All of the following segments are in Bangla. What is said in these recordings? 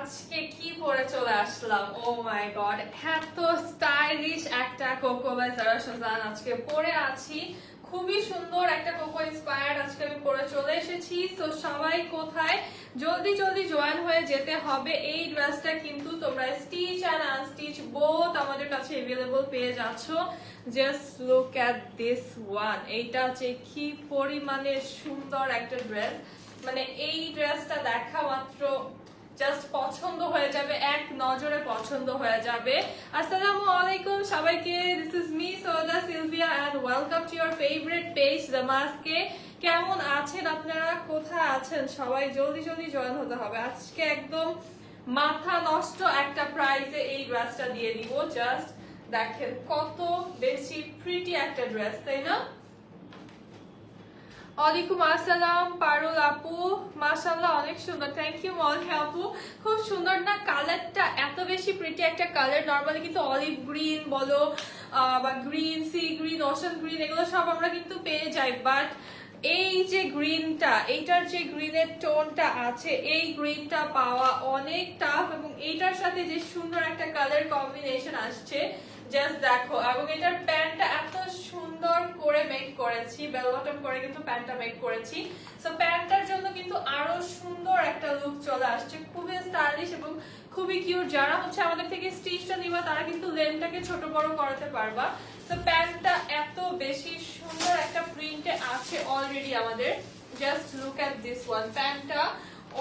আজকে কি পরে চলে আসলাম, ও মাই গড, এত স্টাইলিশ একটা কোকো বাই জারা শাহজাহান আজকে পরে আছি। খুবই সুন্দর একটা কোকো ইন্সপায়ার্ড আজকে আমি পরে চলে এসেছি। তো সবাই কোথায়, জলদি জলদি জয়েন হয়ে যেতে হবে। এই ড্রেসটা কিন্তু তোমরা স্টিচ অ্যান্ড আনস্টিচ বোথ আমাদের কাছে अवेलेबल পেয়ে যাচ্ছ। Just look at this one. এইটা হচ্ছে কি পরিমাণে সুন্দর একটা ড্রেস, মানে এই ড্রেসটা দেখা মাত্র জাস্ট পছন্দ হয়ে যাবে, এক নজরে পছন্দ হয়ে যাবে। আসসালামু আলাইকুম সবাইকে, this is me Souda Sylvia and welcome to your favourite page the মাস্কে। কেমন আছেন আপনারা, কোথায় আছেন সবাই? জলদি জলদি জয়েন হতে হবে। আজকে একদম মাথা নষ্ট একটা প্রাইসে এই ড্রেসটা দিয়ে দিব। জাস্ট দেখেন কত বেশি প্রিটি একটা ড্রেস, তাই না? ওয়ালাইকুম আসসালাম পারুল আপু, মাশাআল্লাহ অনেক সুন্দর, থ্যাংক ইউ মলি আপু। খুব সুন্দর না কালারটা, এত বেশি প্রিটি একটা কালার। নর্মালি কিন্তু অলিভ গ্রিন বলো বা green, sea green, ocean green, এগুলো সব আমরা কিন্তু পেয়ে যাই, বাট এই যে গ্রিনটা, এইটার যে গ্রিনের টোনটা আছে, এই গ্রিনটা পাওয়া অনেক টাফ। এবং এইটার সাথে যে সুন্দর একটা কালার কম্বিনেশন আসছে, জাস্ট দেখো। এবং এটার প্যান্টটা এত সুন্দর করে মেক করেছি, বেল বটম করে কিন্তু প্যান্টটা মেক করেছি। সো প্যান্টটার জন্য কিন্তু আরো সুন্দর একটা লুক চলে আসছে, খুবই স্টাইলিশ এবং খুবই কিউট। যারা হচ্ছে আমাদের থেকে স্টিচটা নিবা তারা কিন্তু লেন্থটাকে ছোট বড় করাতে পারবা। সো প্যান্টটা এত বেশি সুন্দর একটা প্রিন্টে আছে অলরেডি আমাদের। Just look at this one. প্যান্টটা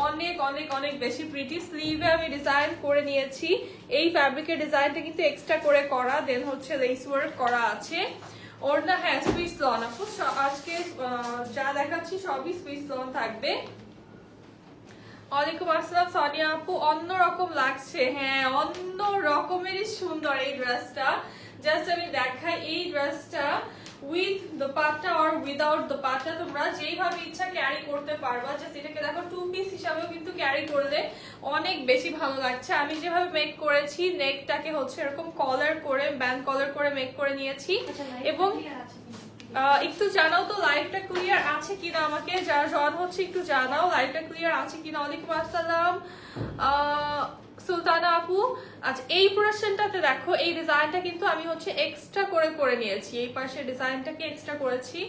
অনেক অনেক অনেক বেশি প্রিটি। স্লিভে আমি ডিজাইন করে নিয়েছি। এই ফ্যাব্রিকের ডিজাইনটা কিন্তু এক্সট্রা করে করা, দেন হচ্ছে লেস ওয়ার্ক করা আছে। ওড়না হ্যাঁ সুইস লন আপু, আজকে যা দেখাচ্ছি সবই সুইস লন থাকবে। ওয়ালাইকুম আসসালাম সোনিয়া আপু, অন্যরকম লাগছে। হ্যাঁ অন্য রকমেরই সুন্দর এই ড্রেসটা। জাস্ট আমি দেখাই, এই ড্রেসটা উইথ দোপাট্টা আর উইদাউট দোপাট্টা তোমরা যেইভাবে ইচ্ছা ক্যারি করতে পারবা। জাস্ট এটাকে দেখো টু পিস হিসাবেও কিন্তু ক্যারি করলে অনেক বেশি ভালো লাগছে। আমি যেভাবে মেক করেছি, নেকটাকে হচ্ছে এরকম কলার করে, ব্যান্ড কলার করে মেক করে নিয়েছি। এবং একটু জানাও তো লাইভটা ক্লিয়ার আছে কিনা, আমাকে যারা জয়েন হচ্ছে একটু জানাও লাইভটা ক্লিয়ার আছে কিনা। ওয়ালাইকুম আসসালাম সুলতানা আপু। আচ্ছা এই পোর্শনটাতে দেখো, এই ডিজাইনটা কিন্তু আমি হচ্ছে এক্সট্রা করে নিয়েছি। এই পাশের ডিজাইনটাকে এক্সট্রা করেছি,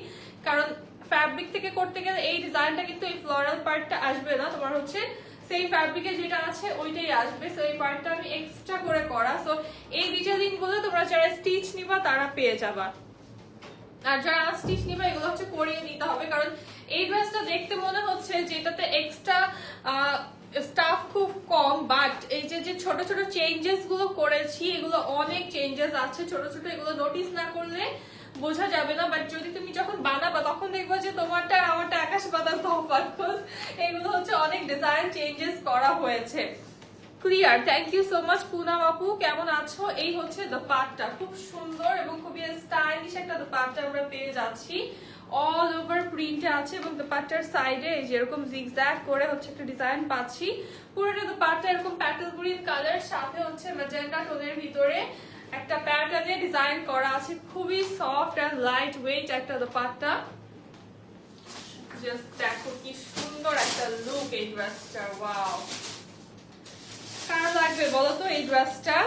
কারণ ফ্যাব্রিক থেকে করতে গেলে এই ডিজাইনটা কিন্তু এই ফ্লোরাল পার্টটা আসবে না, তোমার হচ্ছে সেই ফ্যাব্রিকে যেটা আছে ওইটাই আসবে। সো এই পার্টটা আমি এক্সট্রা করে করা। সো এই ডিটেইলিং গুলো তোমরা যারা স্টিচ নিবা তারা পেয়ে যাবা, আর যারা স্টিচ নিবা এগুলো হচ্ছে করিয়ে নিতে হবে। কারণ এই ড্রেসটা দেখতে মনে হচ্ছে যেটাতে এক্সট্রা স্টাফ খুব কম, বাট এই যে ছোট ছোট চেঞ্জেস গুলো করেছি, এগুলো অনেক চেঞ্জেস আছে ছোট ছোট। এগুলো নোটিস না করলে বোঝা যাবে না, বাট যদি তুমি যখন বানাবা তখন দেখবো যে তোমারটা আর আমারটা আকাশ পাতাল তফাৎ। এগুলো হচ্ছে অনেক ডিজাইন চেঞ্জেস করা হয়েছে। Clear, thank you so much Punam আপু, কেমন আছো? এই হচ্ছে দোপাট্টা, খুব সুন্দর এবং খুবই স্টাইলিশ একটা দোপাট্টা আমরা পেয়ে যাচ্ছি। অল ওভার প্রিন্টে আছে এবং দোপাট্টার সাইডে যেরকম জিগজ্যাগ করে হচ্ছে একটা ডিজাইন পাচ্ছি। পুরোটা দোপাট্টা এরকম প্যাটেল গ্রিন কালার, সাথে হচ্ছে ম্যাজেন্টা টোনের ভিতরে একটা প্যাটার্নে ডিজাইন করা আছে। খুবই সফট এন্ড লাইট ওয়েট একটা দোপাট্টা। জাস্ট দেখো কি সুন্দর একটা লুক এই ড্রেসটা। ওয়াও, কার লাগবে বলো তো এই ড্রেসটা?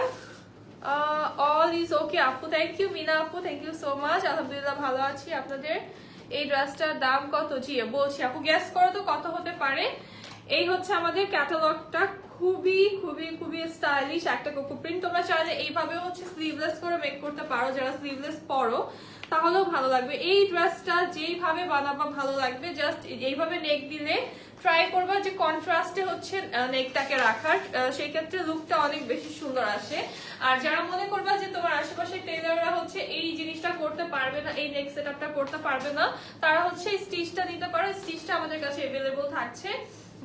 অল ইজ ওকে আপু, থ্যাংক ইউ মিনা আপু, থ্যাংক ইউ সো মাচ। আলহামদুলিল্লাহ ভালো আছি। আপনাদের এই ড্রেসটার দাম কত? জি বলছি আপু, গ্যাস করো তো কত হতে পারে। এই হচ্ছে আমাদের ক্যাটালগটা, খুবই খুবই খুবই স্টাইলিশ একটা কোকো প্রিন্ট। তোমরা চাইলে এইভাবেও হচ্ছে স্লিভলেস করে মেক করতে পারো, যারা স্লিভলেস পরো তাহলেও ভালো লাগবে। এই ড্রেসটা যেইভাবে বানাবা ভালো লাগবে। জাস্ট এইভাবে নেক দিলে ট্রাই করবা যে কন্ট্রাস্টে হচ্ছে নেকটাকে রাখার, সেই ক্ষেত্রে লুকটা অনেক বেশি সুন্দর আসে। আর যারা মনে করবা যে তোমার আশেপাশে টেলাররা হচ্ছে এই জিনিসটা করতে পারবে না, এই নেক সেটআপটা করতে পারবে না, তারা হচ্ছে স্টিচটা নিতে পারে। স্টিচটা আমাদের কাছে अवेलेबल থাকছে,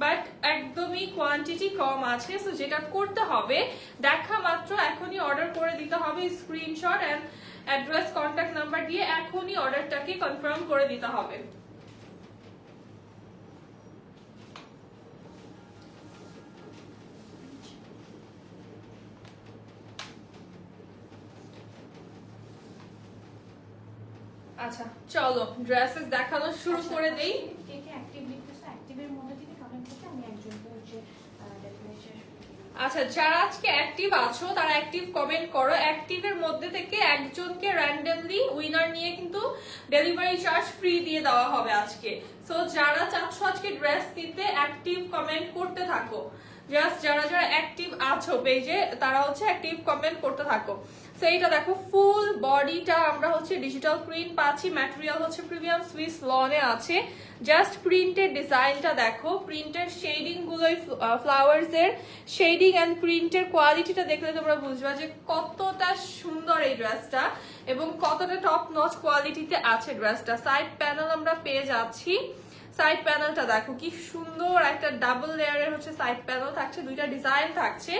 বাট একদমই কোয়ান্টিটি কম আছে। সো যেটা করতে হবে, দেখা মাত্র এখনই অর্ডার করে দিতে হবে। Screenshot and address contact number দিয়ে এখনই অর্ডারটাকে কনফার্ম করে দিতে হবে। আচ্ছা চলো ড্রেসেস দেখানো শুরু করে দেই। আচ্ছা, যারা আজকে অ্যাক্টিভ আছো তারা অ্যাক্টিভ কমেন্ট করো। অ্যাক্টিভের মধ্যে থেকে একজনকে র্যান্ডমলি উইনার নিয়ে কিন্তু ডেলিভারি চার্জ ফ্রি দিয়ে দেওয়া হবে আজকে। সো যারা চাচ্ছ আজকে ড্রেস নিতে অ্যাক্টিভ কমেন্ট করতে থাকো। জাস্ট যারা যারা অ্যাক্টিভ আছো পেজে তারা হচ্ছে অ্যাক্টিভ কমেন্ট করতে থাকো। সো এইটা দেখো, ফুল বডিটা আমরা হচ্ছে ডিজিটাল প্রিন্ট পাচ্ছি, ম্যাটেরিয়াল হচ্ছে প্রিমিয়াম সুইস লনে আছে। জাস্ট প্রিন্টের ডিজাইনটা দেখো, প্রিন্টের শেডিং গুলোই ফ্লাওয়ার্স এর শেডিং এন্ড প্রিন্টের কোয়ালিটিটা দেখলে তোমরা বুঝবা যে কতটা সুন্দর এই ড্রেসটা এবং কতটা টপ নচ কোয়ালিটিতে আছে ড্রেসটা। সাইড প্যানেল আমরা পেয়ে যাচ্ছি, সাইড প্যানেলটা দেখো কি সুন্দর, একটা ডাবল লেয়ারের হচ্ছে সাইড প্যানেল থাকছে, দুইটা ডিজাইন থাকছে।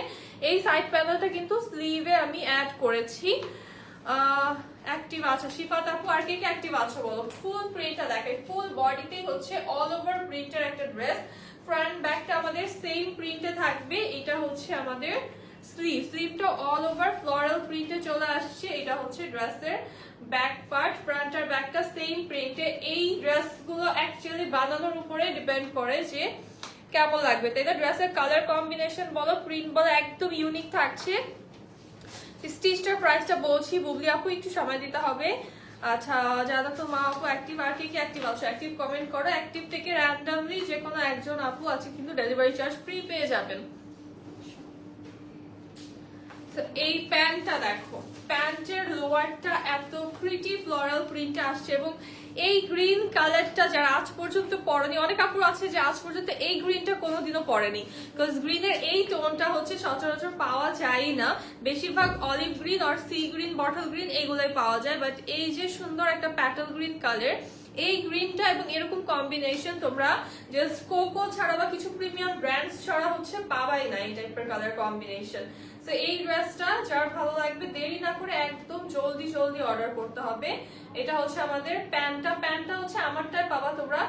এই সাইড প্যানেলটা কিন্তু স্লিভে আমি অ্যাড করেছি। অ্যাক্টিভ আছো শিফাত আপু, আর কে কে অ্যাক্টিভ আছো বলো। ফুল প্রিন্টটা দেখো, ফুল বডিতে হচ্ছে অল ওভার প্রিন্টের একটা ড্রেস। ফ্রন্ট ব্যাকটা আমাদের সেম প্রিন্টে থাকবে। এটা হচ্ছে আমাদের স্লিভ, স্লিভটা অল ওভার ফ্লোরাল প্রিন্টে চলে আসছে। এটা হচ্ছে ড্রেসের ব্যাক পার্ট, ফ্রন্ট আর ব্যাকটা সেম প্রিন্টে। এই ড্রেসগুলো অ্যাকচুয়ালি বানানোর উপরে ডিপেন্ড করে যে কেমন লাগবে, তাই না? ড্রেসের কালার কম্বিনেশন বলো, প্রিন্ট বলো, একদম ইউনিক থাকছে। স্টিচটার প্রাইসটা বলছি, বুবলি আপু একটু সময় দিতে হবে। আচ্ছা, যারা তো মা আপু অ্যাক্টিভ, আর কি কি অ্যাক্টিভ আছো অ্যাক্টিভ কমেন্ট করো। অ্যাক্টিভ থেকে র্যান্ডমলি যে কোনো একজন আপু আছে কিন্তু ডেলিভারি চার্জ ফ্রি পেয়ে যাবেন। এই প্যান্টটা দেখো, প্যান্টের লোয়ারটা এত প্রিটি ফ্লোরাল প্রিন্টে আসছে এবং এই গ্রিন কালারটা যারা আজ পর্যন্ত পরেনি, অনেক আপুর আছে যে আজ পর্যন্ত এই গ্রিনটা কোনোদিনও পরেনি, বিকজ গ্রিনের এই টোনটা হচ্ছে সচরাচর পাওয়া যায় না। বেশিরভাগ অলিভ গ্রিন আর সি গ্রিন, বটল গ্রিন এইগুলোই পাওয়া যায়, বাট এই যে সুন্দর একটা প্যাটেল গ্রিন কালার, এই গ্রিনটা এবং এরকম কম্বিনেশন তোমরা জাস্ট কোকো ছাড়া বা কিছু প্রিমিয়াম ব্র্যান্ডস ছাড়া হচ্ছে পাবাই না এই টাইপের কালার কম্বিনেশন। তো এই ড্রেসটা যার ভালো লাগবে দেরি না করে একদম জলদি জলদি অর্ডার করতে হবে। এটা হচ্ছে আমাদের প্যান্টটা হচ্ছে আমারটায় পাবা তোমরা,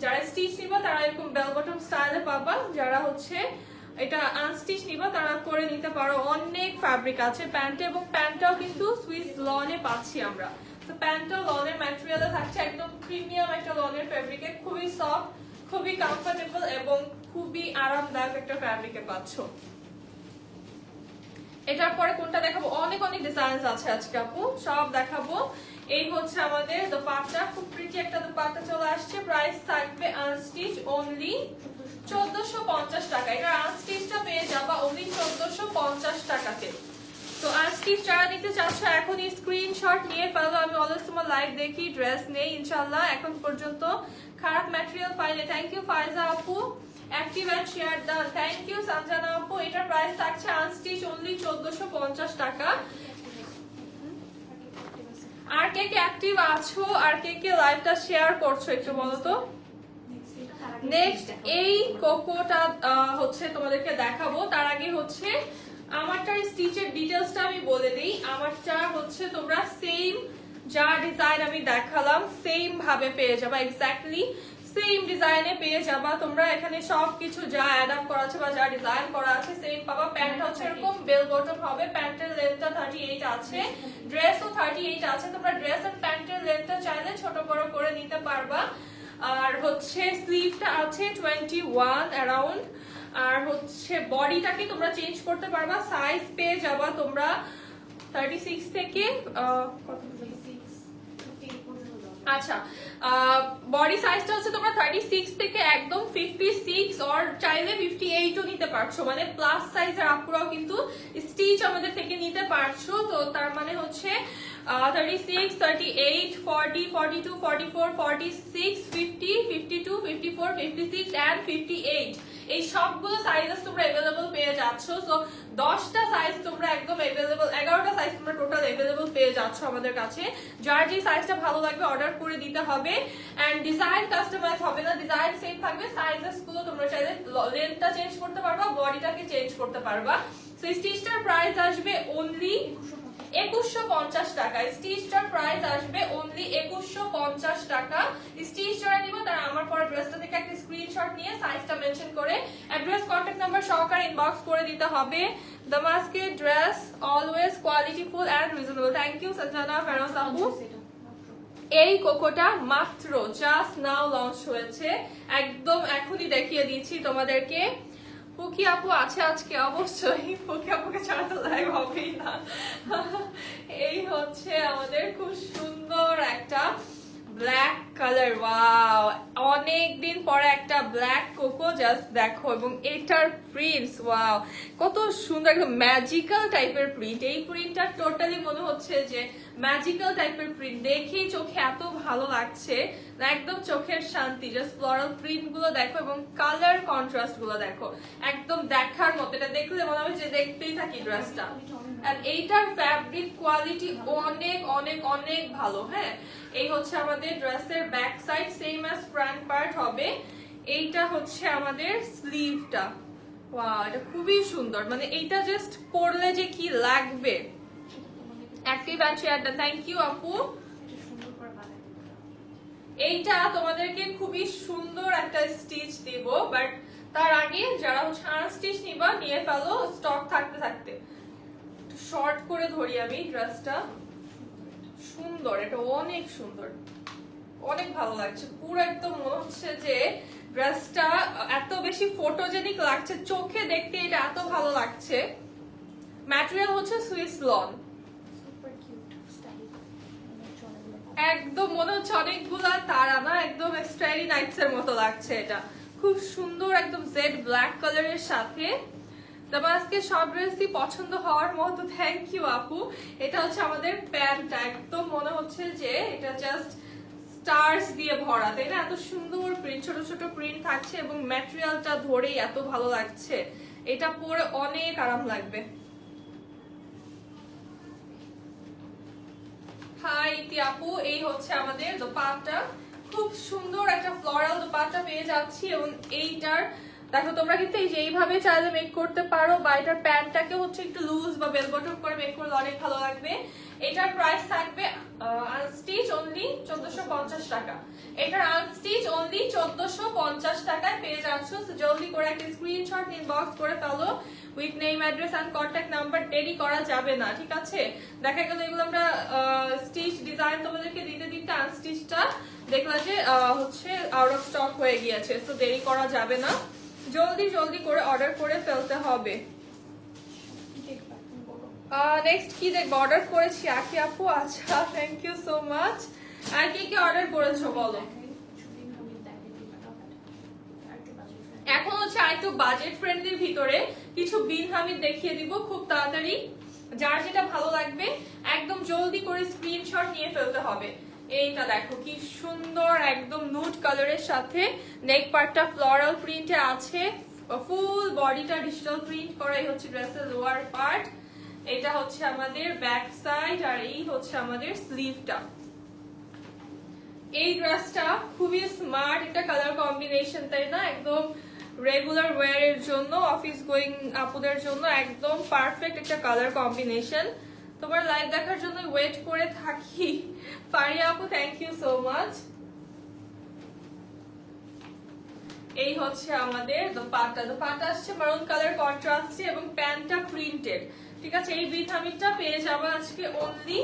যারা স্টিচ নিবা তারা এরকম বেল বটম স্টাইলে পাবা, যারা হচ্ছে এটা আনস্টিচ নিবা তারা করে নিতে পারো। অনেক ফ্যাব্রিক আছে প্যান্টে এবং প্যান্টটাও কিন্তু সুইস লনে পাচ্ছি আমরা। তো প্যান্টটা লনের ম্যাটেরিয়ালে থাকছে, একদম প্রিমিয়াম একটা লনের ফ্যাব্রিকে, খুবই সফট, খুবই কমফোর্টেবল এবং খুবই আরামদায়ক একটা ফ্যাব্রিকে পাচ্ছ। এটার পরে কোনটা দেখাবো? অনেক অনেক ডিজাইন আছে আজকে আপু, সব দেখাবো। এই হচ্ছে আমাদের দোপাট্টা, খুব প্রিটি একটা দোপাট্টা চলে আসছে। প্রাইস থাকবে আনস্টিচ অনলি 1450 টাকা। এটা আনস্টিচটা পেয়ে যাবা অনলি 1450 টাকাতে। তো আনস্টিচ যারা নিতে চাচ্ছ এখনই স্ক্রিনশট নিয়ে ফেলো। আমি অলওয়েজ তোমার লাইভ দেখি, ড্রেস নেই ইনশাল্লাহ এখন পর্যন্ত, খারাপ ম্যাটেরিয়াল পাইলে। থ্যাংক ইউ ফায়জা আপু, active and share done. Thank you Sanjana আপু। এটার প্রাইস থাকছে আনস্টিচ অনলি 1450 টাকা। আর কে কে অ্যাক্টিভ আছো, আর কে কে লাইভটা শেয়ার করছো একটু বলো তো। নেক্সট এই কোকোটা হচ্ছে তোমাদেরকে দেখাবো, তার আগে হচ্ছে আমারটার স্টিচের ডিটেলসটা আমি বলে দিই। আমারটা হচ্ছে তোমরা সেম যা ডিজাইন আমি দেখালাম সেম ভাবে পেয়ে যাবা, এক্স্যাক্টলি সেম ডিজাইনে পেয়ে যাবা তোমরা। এখানে সবকিছু যা অ্যাড আপ করা আছে বা যা ডিজাইন করা আছে সেম পাবা। প্যান্টটা হচ্ছে এরকম বেল বটম হবে, প্যান্টের লেন্থটা 38 আছে, ড্রেসও 38 আছে। তোমরা ড্রেস আর প্যান্টের লেন্থটা চাইলে ছোট বড় করে নিতে পারবা। আর হচ্ছে স্লিভটা আছে 21 অ্যারাউন্ড। আর হচ্ছে বডিটাকে তোমরা চেঞ্জ করতে পারবা, সাইজ পেয়ে যাবা তোমরা 36 থেকে আচ্ছা বডি সাইজটা হচ্ছে তোমরা 36 থেকে একদম 56 আর চাইলে 58ও নিতে পারছো, মানে প্লাস সাইজের আপুরাও কিন্তু স্টিচ আমাদের থেকে নিতে পারছো। তো তার মানে হচ্ছে 36, 38, 40, 42, 44, 46, 50, 52, 54, 56 and 58 এই সবগুলো সাইজেস তোমরা अवेलेबल পেয়ে যাচ্ছ। সো 10টা সাইজ তোমরা একদম अवेलेबल, 11টা সাইজ তোমরা টোটাল अवेलेबल পেয়ে যাচ্ছ আমাদের কাছে। যার যে সাইজটা ভালো লাগবে অর্ডার করে দিতে হবে। এন্ড ডিজাইন কাস্টমাইজ হবে না, ডিজাইন সেম থাকবে, সাইজেস গুলো তোমরা চাইলে লেন্থটা চেঞ্জ করতে পারবা, বডিটাকে চেঞ্জ করতে পারবা। সো স্টিচটার প্রাইস আসবে অনলি 2150 টাকা। স্টিচটার প্রাইস আসবে অনলি 2150 টাকা। স্টিচ যারা নিব তারা আমার পরে ড্রেসটা থেকে একটা স্ক্রিনশট নিয়ে সাইজটা মেনশন করে অ্যাড্রেস কন্টাক্ট নাম্বার সহকারে ইনবক্স করে দিতে হবে। দামাস্কের dress always qualityful and reasonable. Thank you Sanjana Feroz আপু। এই কোকোটা মাত্র জাস্ট নাও লঞ্চ হয়েছে, একদম এখনই দেখিয়ে দিচ্ছি তোমাদেরকে। পুকি আপু আছে আজকে, অবশ্যই পুকি আপুকে ছাড়া তো লাইভ হবেই না। এই হচ্ছে আমাদের খুব সুন্দর একটা ব্ল্যাক কালার, ওয়াও অনেকদিন পরে একটা ব্ল্যাক কোকো, জাস্ট দেখো। এবং এটার প্রিন্টস ওয়াও কত সুন্দর, একটা ম্যাজিক্যাল টাইপের প্রিন্ট। এই প্রিন্টটা টোটালি মনে হচ্ছে যে ম্যাজিক্যাল টাইপের প্রিন্ট, দেখেই চোখে এত ভালো লাগছে না, একদম চোখের শান্তি। জাস্ট ফ্লোরাল প্রিন্ট গুলো দেখো এবং কালার কন্ট্রাস্ট গুলো দেখো, একদম দেখার মতো। এটা দেখলে মনে হবে যে দেখতেই থাকি ড্রেসটা। আর এইটার ফ্যাব্রিক কোয়ালিটি অনেক অনেক অনেক ভালো। হ্যাঁ, এই হচ্ছে আমাদের ড্রেসের back side, same as front part হবে। এইটা হচ্ছে আমাদের স্লিভটা, ওয়াও এটা খুবই সুন্দর, মানে এইটা জাস্ট পরলে যে কি লাগবে। অ্যাক্টিভ অ্যান্ড শেয়ারটা, থ্যাংক ইউ আপু। এইটা তোমাদেরকে খুবই সুন্দর একটা স্টিচ দিব, বাট তার আগে যারা হচ্ছে আনস্টিচ নিবা নিয়ে ফেলো স্টক থাকতে থাকতে। শর্ট করে ধরি আমি ড্রেসটা, সুন্দর, এটা অনেক সুন্দর, অনেক ভালো লাগছে। পুরো একদম মনে হচ্ছে যে ড্রেসটা এত বেশি ফটোজেনিক লাগছে, চোখে দেখতে এটা এত ভালো লাগছে। ম্যাটেরিয়াল হচ্ছে সুইস লন, একদম মনে হচ্ছে অনেকগুলা তারা না, একদম স্টাইলি নাইটস এর মতো লাগছে। এটা খুব সুন্দর, একদম জেড ব্ল্যাক কালারের সাথে। তবে আজকে সব ড্রেসই পছন্দ হওয়ার মতো, থ্যাংক ইউ আপু। এটা হচ্ছে আমাদের প্যান্টটা, একদম মনে হচ্ছে যে এটা জাস্ট স্টার্স দিয়ে ভরা, তাই না? এত সুন্দর প্রিন্ট, ছোট ছোট প্রিন্ট থাকছে এবং ম্যাটেরিয়ালটা ধরেই এত ভালো লাগছে। এটা পরে অনেক আরাম লাগবে। হাই ইতি আপু, এই হচ্ছে আমাদের দোপাট্টা, খুব সুন্দর একটা ফ্লোরাল দোপাট্টা পেয়ে যাচ্ছি। এবং এইটার দেখো তোমরা কিন্তু এই যে এইভাবে চাইলে মেক করতে পারো, বা এটার প্যান্টটাকে হচ্ছে একটু লুজ বা বেল বটম করে মেক করলে অনেক ভালো লাগবে। এটার প্রাইস থাকবে আনস্টিচ অনলি 1450 টাকা। এটার আনস্টিচ অনলি 1450 টাকায় পেয়ে যাচ্ছ। জলদি করে একটা স্ক্রিনশট ইনবক্স করে ফেলো with name, address and contact number. দেরি করা যাবে না, ঠিক আছে? দেখা গেল এগুলো আমরা স্টিচ ডিজাইন তোমাদেরকে দিতে দিতে আনস্টিচটা দেখলা যে হচ্ছে আউট অফ স্টক হয়ে গিয়েছে, তো দেরি করা যাবে না, জলদি জলদি করে অর্ডার করে ফেলতে হবে। নেক্সট কি দেখবো? অর্ডার করেছি আকি আপু, আচ্ছা থ্যাংক ইউ সো মাচ। আর কি কি অর্ডার করেছো বলো? এখন হচ্ছে আরেকটু বাজেট ফ্রেন্ডলির ভিতরে কিছু বিন হামিদ দেখিয়ে দিব খুব তাড়াতাড়ি। যার যেটা ভালো লাগবে একদম জলদি করে স্ক্রিনশট নিয়ে ফেলতে হবে। এইটা দেখো কি সুন্দর, একদম নুড কালারের সাথে নেক পার্টটা ফ্লোরাল প্রিন্টে আছে, ফুল বডিটা ডিজিটাল প্রিন্ট করা। এই হচ্ছে ড্রেসের লোয়ার পার্ট, এটা হচ্ছে আমাদের ব্যাক সাইড, আর এই হচ্ছে আমাদের স্লিভটা। এই ড্রেসটা খুবই স্মার্ট একটা কালার কম্বিনেশন, তাই না? একদম রেগুলার ওয়্যার এর জন্য, অফিস গোয়িং আপুদের জন্য একদম পারফেক্ট একটা কালার কম্বিনেশন। তোমার লাইভ দেখার জন্য ওয়েট করে থাকি। পারিয়া আপু থ্যাংক ইউ সো মাচ। এই হচ্ছে আমাদের দোপাট্টা, দোপাট্টা আসছে মারুন কালার কন্ট্রাস্টে এবং প্যান্টটা প্রিন্টেড, ঠিক আছে? এই বিথামিটা পেয়ে যাবো আজকে অনলি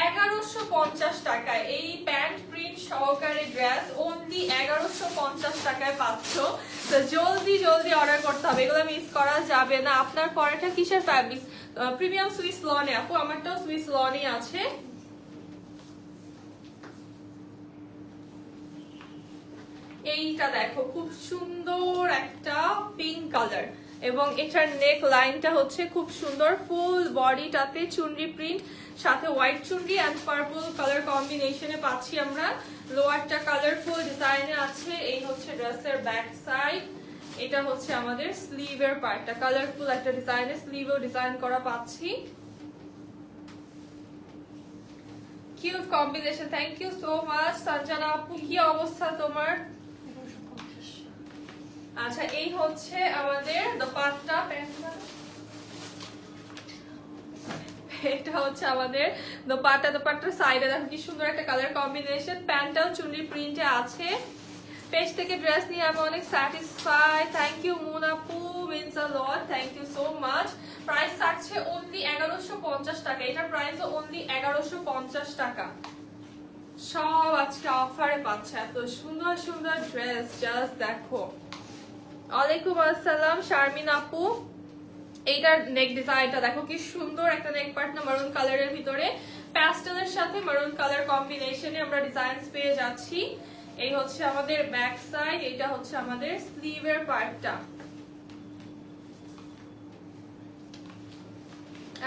1150 টাকায়। এই প্যান্ট প্রিন্ট সহকারে ড্রেস অনলি 1150 টাকায় পাচ্ছ। তো জলদি জলদি অর্ডার করতে হবে, এগুলো মিস করা যাবে না। আপনার পরেটা কিসের ফ্যাব্রিক? প্রিমিয়াম সুইস লনে আপু, আমারটাও সুইস লনই আছে। এইটা দেখো খুব সুন্দর একটা পিঙ্ক কালার, এবং এটার নেক লাইনটা হচ্ছে খুব সুন্দর, ফুল বডিটাতে চুনরি প্রিন্ট, সাথে হোয়াইট চুনরি এন্ড পার্পল কালার কম্বিনেশনে পাচ্ছি আমরা। লোয়ারটা কালারফুল ডিজাইনে আছে। এই হচ্ছে ড্রেসের ব্যাক সাইড, এটা হচ্ছে আমাদের স্লিভের পার্টটা, কালারফুল একটা ডিজাইনে স্লিভেও ডিজাইন করা পাচ্ছি। Cute combination, thank you so much Sanjana আপু। কি অবস্থা তোমার? আচ্ছা, এই হচ্ছে আমাদের দোপাট্টা, এটা হচ্ছে আমাদের দোপাট্টা। দোপাট্টার সাইডে দেখো কি সুন্দর একটা কালার কম্বিনেশন, প্যান্টটাও চুনরি প্রিন্টে আছে। পেজ থেকে ড্রেস নিয়ে আমি অনেক স্যাটিসফাই, থ্যাংক ইউ মুন আপু, means a lot, thank you so much. Price থাকছে অনলি 1150 টাকা, এটার প্রাইস অনলি 1150 টাকা। সব আজকে অফারে পাচ্ছে, এত সুন্দর সুন্দর ড্রেস, জাস্ট দেখো ওয়ালাইকুম আসসালাম শারমিন আপু। এইটার নেক ডিজাইনটা দেখো কি সুন্দর, একটা নেক পার্ট না মারুন কালারের ভিতরে প্যাস্টেলের সাথে মারুন কালার কম্বিনেশনে আমরা ডিজাইনস পেয়ে যাচ্ছি। এই হচ্ছে আমাদের ব্যাক সাইড, এটা হচ্ছে আমাদের স্লিভের পার্টটা।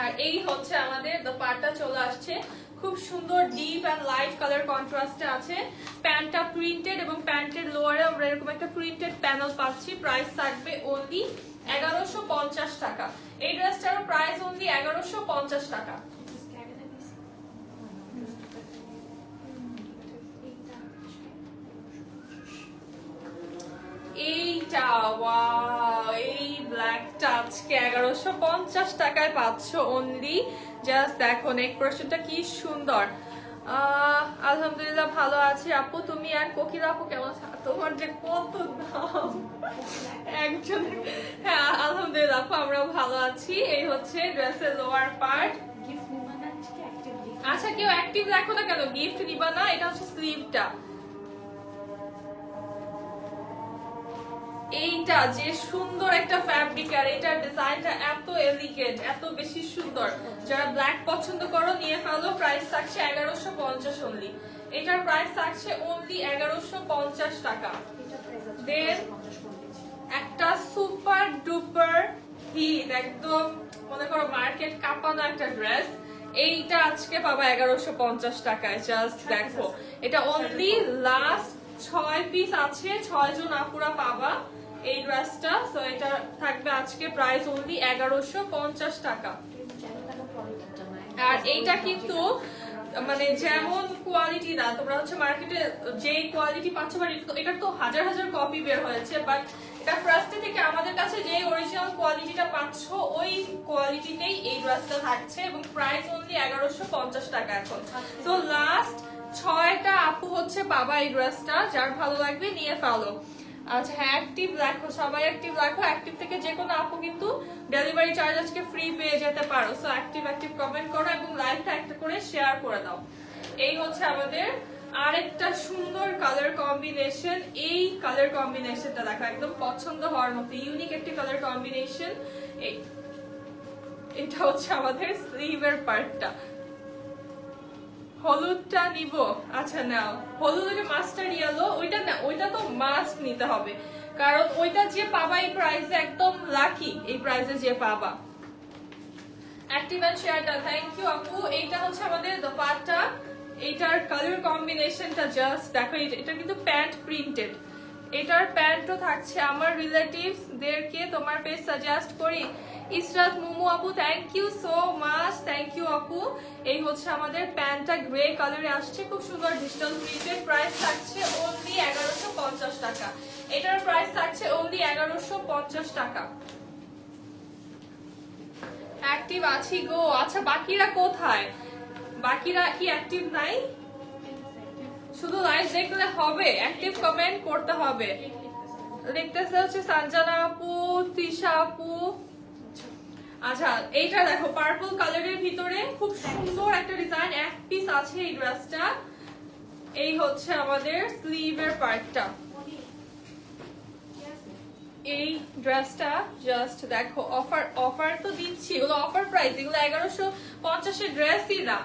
আর এই হচ্ছে আমাদের দোপাট্টা চলে আসছে, খুব সুন্দর ডিপ এন্ড লাইট কালার কন্ট্রাস্টে আছে। প্যান্টটা প্রিন্টেড এবং প্যান্টের লোয়ারে আমরা এরকম একটা প্রিন্টেড প্যানেল পাচ্ছি। প্রাইস থাকবে অনলি 1150 টাকা। এই ড্রেসটার প্রাইস অনলি 1150 টাকা। এইটা ওয়াও, এই ব্ল্যাকটা আজকে 1150 টাকায় পাচ্ছ অনলি। জাস্ট দেখো নেক পোরশনটা কি সুন্দর। আলহামদুলিল্লাহ ভালো আছি আপু, তুমি আর কোকিল আপু কেমন? তোমার যে কত দাম একজন। হ্যাঁ আলহামদুলিল্লাহ আপু আমরাও ভালো আছি। এই হচ্ছে ড্রেসের লোয়ার পার্ট। আচ্ছা কেউ অ্যাক্টিভ রাখো না কেন, গিফট নিবা না? এটা হচ্ছে স্লিভটা। এইটা যে সুন্দর একটা ফ্যাব্রিক, আর এটার ডিজাইনটা এত এলিগেন্ট, এত বেশি সুন্দর। যারা ব্ল্যাক পছন্দ করো নিয়ে ফেলো। প্রাইস থাকছে 1150 অনলি। এটার প্রাইস থাকছে অনলি 1150 টাকা। দেন একটা সুপার ডুপার হিট, একদম মনে করো মার্কেট কাঁপানো একটা ড্রেস, এইটা আজকে পাবা 1150 টাকায়। জাস্ট দেখো, এটা অনলি লাস্ট 6 পিস আছে, 6 জন আপুরা পাবা এই ড্রেসটা। সো এটা থাকবে আজকে প্রাইস অনলি 1150 টাকা। আর এইটা কিন্তু মানে যেমন কোয়ালিটি না, তোমরা হচ্ছে মার্কেটে যে কোয়ালিটি পাচ্ছ, এটার তো হাজার হাজার কপি বের হয়েছে, বাট এটা ফার্স্টে থেকে আমাদের কাছে যে অরিজিনাল কোয়ালিটিটা পাচ্ছ ওই কোয়ালিটিতেই এই ড্রেসটা থাকছে, এবং প্রাইস অনলি 1150 টাকা এখন। তো লাস্ট 6টা আপু হচ্ছে বাবা এই ড্রেসটা, যার ভালো লাগবে নিয়ে ফেলো। আচ্ছা হ্যাঁ অ্যাক্টিভ রাখো, সবাই অ্যাক্টিভ রাখো। অ্যাক্টিভ থেকে যে কোনো আপু কিন্তু ডেলিভারি চার্জ আজকে ফ্রি পেয়ে যেতে পারো। সো অ্যাক্টিভ কমেন্ট করো এবং লাইভটা একটা করে শেয়ার করে দাও। এই হচ্ছে আমাদের আরেকটা সুন্দর কালার কম্বিনেশন। এই কালার কম্বিনেশনটা দেখো, একদম পছন্দ হওয়ার মতো ইউনিক একটি কালার কম্বিনেশন। এটা হচ্ছে আমাদের স্লিভের পার্টটা। হলুদটা নিব? আচ্ছা নাও, হলুদ মাস্টার্ড ইয়েলো, ওইটা না, ওইটা তো মাস্ট নিতে হবে, কারণ ওইটা যে পাবা এই প্রাইসে একদম লাকি, এই প্রাইসে যে পাবা। অ্যাক্টিভ এন্ড শেয়ারটা থ্যাংক ইউ আপু। এইটা হচ্ছে আমাদের দোপাট্টা, এইটার কালার কম্বিনেশনটা জাস্ট দেখো। এটা কিন্তু প্যান্ট প্রিন্টেড, এটার প্যান্টও থাকছে। আমার রিলেটিভস দেরকে তোমার পেজ সাজেস্ট করি। ইসরাত মুমু আপু thank you so much, thank you আপু। এই হচ্ছে আমাদের প্যান্টটা গ্রে কালারে আসছে, খুব সুন্দর ডিজিটাল প্রিন্টেড। প্রাইস থাকছে অনলি 1150 টাকা। এটার প্রাইস থাকছে অনলি 1150 টাকা। অ্যাক্টিভ আছি গো। আচ্ছা বাকিরা কোথায়? বাকিরা কি অ্যাক্টিভ নাই? শুধু লাইভ দেখলে হবে? অ্যাক্টিভ কমেন্ট করতে হবে। দেখতেছে হচ্ছে সঞ্জনা আপু, তৃষা আপু। আচ্ছা এইটা দেখো পার্পল কালারের ভিতরে খুব সুন্দর একটা ডিজাইন, এক পিস আছে এই ড্রেসটা। এই হচ্ছে আমাদের স্লিভের পার্টটা। এই ড্রেসটা জাস্ট দেখো, অফার তো দিচ্ছি, এগুলো অফার প্রাইস, এগুলো 1150 এর ড্রেসই না।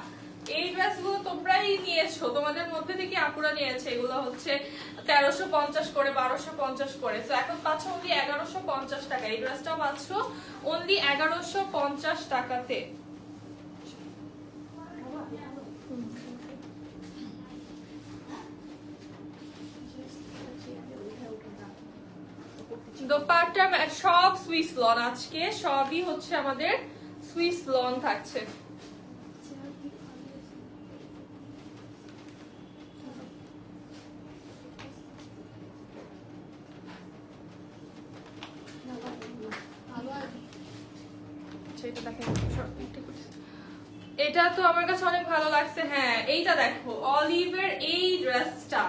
এই ড্রেসগুলো তোমরাই নিয়েছো, তোমাদের মধ্যে থেকে আপুরা নিয়েছে। এগুলো হচ্ছে 1350 করে, 1250 করে। তো এখন পাচ্ছ অনলি 1150 টাকা। এই ড্রেসটাও পাচ্ছ অনলি 1150 টাকাতে। দোপাট্টা সব সুইস লন, আজকে সবই হচ্ছে আমাদের সুইস লন থাকছে। এটা তো আমার কাছে অনেক ভালো লাগছে। হ্যাঁ এইটা দেখো, অলিভের এই ড্রেসটা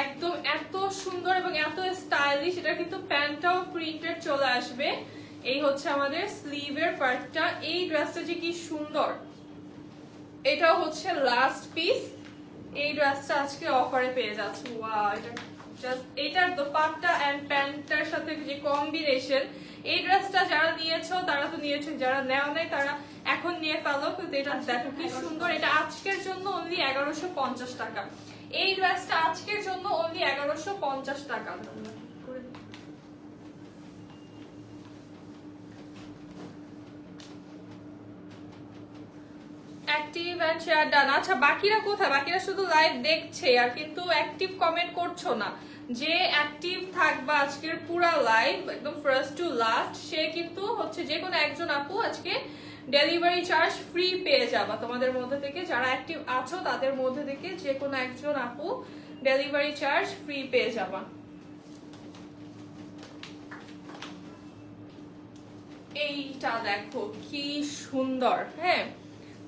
একদম এত সুন্দর এবং এত স্টাইলিশ। এটা কিন্তু প্যান্টটাও প্রিন্টেড চলে আসবে। এই হচ্ছে আমাদের স্লিভের পার্টটা। এই ড্রেসটা যে কি সুন্দর, এটাও হচ্ছে লাস্ট পিস। এই ড্রেসটা আজকে অফারে পেয়ে যাচ্ছে। ওয়াও, এটা জাস্ট এটার দোপাট্টা এন্ড প্যান্টটার সাথে যে কম্বিনেশন, এই ড্রেসটা যারা নিয়েছো তারা তো নিয়েছো, যারা নেও নাই তারা এখন নিয়ে ফেলো। কিন্তু এটা দেখো কি সুন্দর, এটা আজকের জন্য অনলি 1150 টাকা। এই ড্রেসটা আজকের জন্য অনলি 1150 টাকা। Active and share done. আচ্ছা বাকিরা কোথায়? বাকিরা শুধু লাইভ দেখছে আর কিন্তু অ্যাক্টিভ কমেন্ট করছো না। যে অ্যাক্টিভ থাকবা আজকের পুরো লাইভ একদম ফার্স্ট টু লাস্ট, সে কিন্তু হচ্ছে যে কোনো একজন আপু আজকে ডেলিভারি চার্জ ফ্রি পেয়ে যাবা। তোমাদের মধ্যে থেকে যারা অ্যাক্টিভ আছো তাদের মধ্যে থেকে যে কোনো একজন আপু ডেলিভারি চার্জ ফ্রি পেয়ে যাবা। এইটা দেখো কি সুন্দর, হ্যাঁ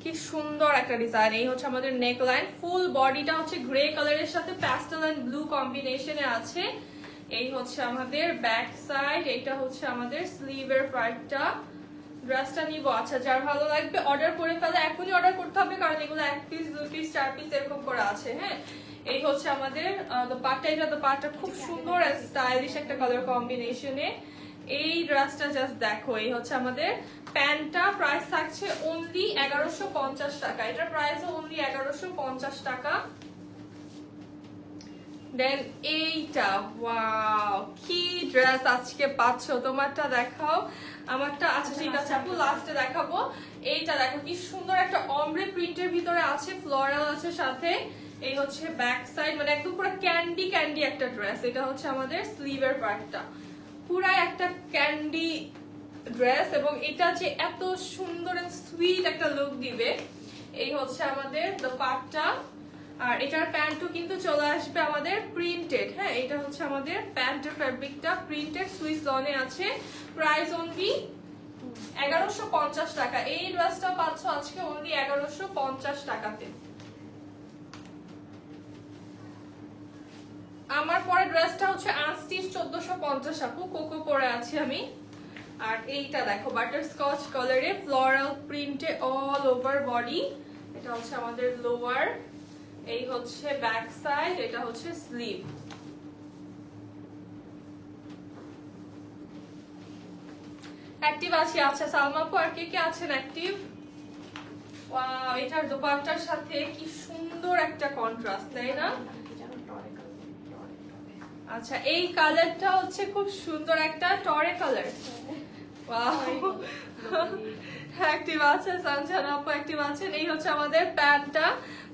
কি সুন্দর একটা ডিজাইন। এই হচ্ছে আমাদের নেক লাইন, ফুল বডিটা হচ্ছে গ্রে কালারের সাথে প্যাস্টেল এন্ড ব্লু কম্বিনেশনে আছে। এই হচ্ছে আমাদের ব্যাক সাইড, এটা হচ্ছে আমাদের স্লিভের পার্টটা। ড্রেসটা নিব, আচ্ছা যার ভালো লাগবে অর্ডার করে ফেলে, এখনই অর্ডার করতে হবে কারণ এগুলো 1 পিস 2 পিস 4 পিস এরকম করে আছে। হ্যাঁ এই হচ্ছে আমাদের দোপাট্টা, এটা দোপাট্টা খুব সুন্দর স্টাইলিশ একটা কালার কম্বিনেশনে। এই ড্রেসটা জাস্ট দেখো, এই হচ্ছে আমাদের প্যান্টটা, প্রাইস থাকছে অনলি 1150 টাকা। এটার প্রাইস অনলি 1150 টাকা। দেন এইটা ওয়াও কি ড্রেস আজকে পাচ্ছো, তোমারটা দেখাও আমারটা। আচ্ছা ঠিক আছে আপু লাস্টে দেখাবো। এইটা দেখো কি সুন্দর একটা অমব্রে প্রিন্টের ভিতরে আছে, ফ্লোরাল আছে সাথে। এই হচ্ছে ব্যাক সাইড, মানে একদম পুরো ক্যান্ডি ক্যান্ডি একটা ড্রেস। এটা হচ্ছে আমাদের স্লিভের পার্টটা, পুরা একটা ক্যান্ডি ড্রেস এবং এটা যে এত সুন্দর এন্ড সুইট একটা লুক দিবে। এই হচ্ছে আমাদের দোপাট্টা, আর এটার প্যান্টও কিন্তু চলে আসবে আমাদের প্রিন্টেড। হ্যাঁ এটা হচ্ছে আমাদের প্যান্টের ফ্যাব্রিকটা প্রিন্টেড, সুইস লনে আছে। প্রাইস অনলি 1150 টাকা। এই ড্রেসটা পাচ্ছ আজকে অনলি 1150 টাকাতে। আমার পরে ড্রেসটা হচ্ছে আনস্টিচ 1450 আপু, কোকো পরে আছি আমি। আর এইটা দেখো বাটারস্কচ কালারে ফ্লোরাল প্রিন্টে অল ওভার বডি। এটা হচ্ছে আমাদের লোয়ার, এই হচ্ছে ব্যাক সাইড, এটা হচ্ছে স্লিভ। অ্যাক্টিভ আছি, আচ্ছা সালমা আপু আর কে কে আছেন অ্যাক্টিভ? ওয়াও এটার দোপাট্টার সাথে কি সুন্দর একটা কন্ট্রাস্ট, তাই না? আচ্ছা এই কালারটা হচ্ছে খুব সুন্দর একটা টরে কালার। ওয়াও অ্যাক্টিভ আছে, সানশান আপু অ্যাক্টিভ আছেন। এই হচ্ছে আমাদের প্যান্টটা,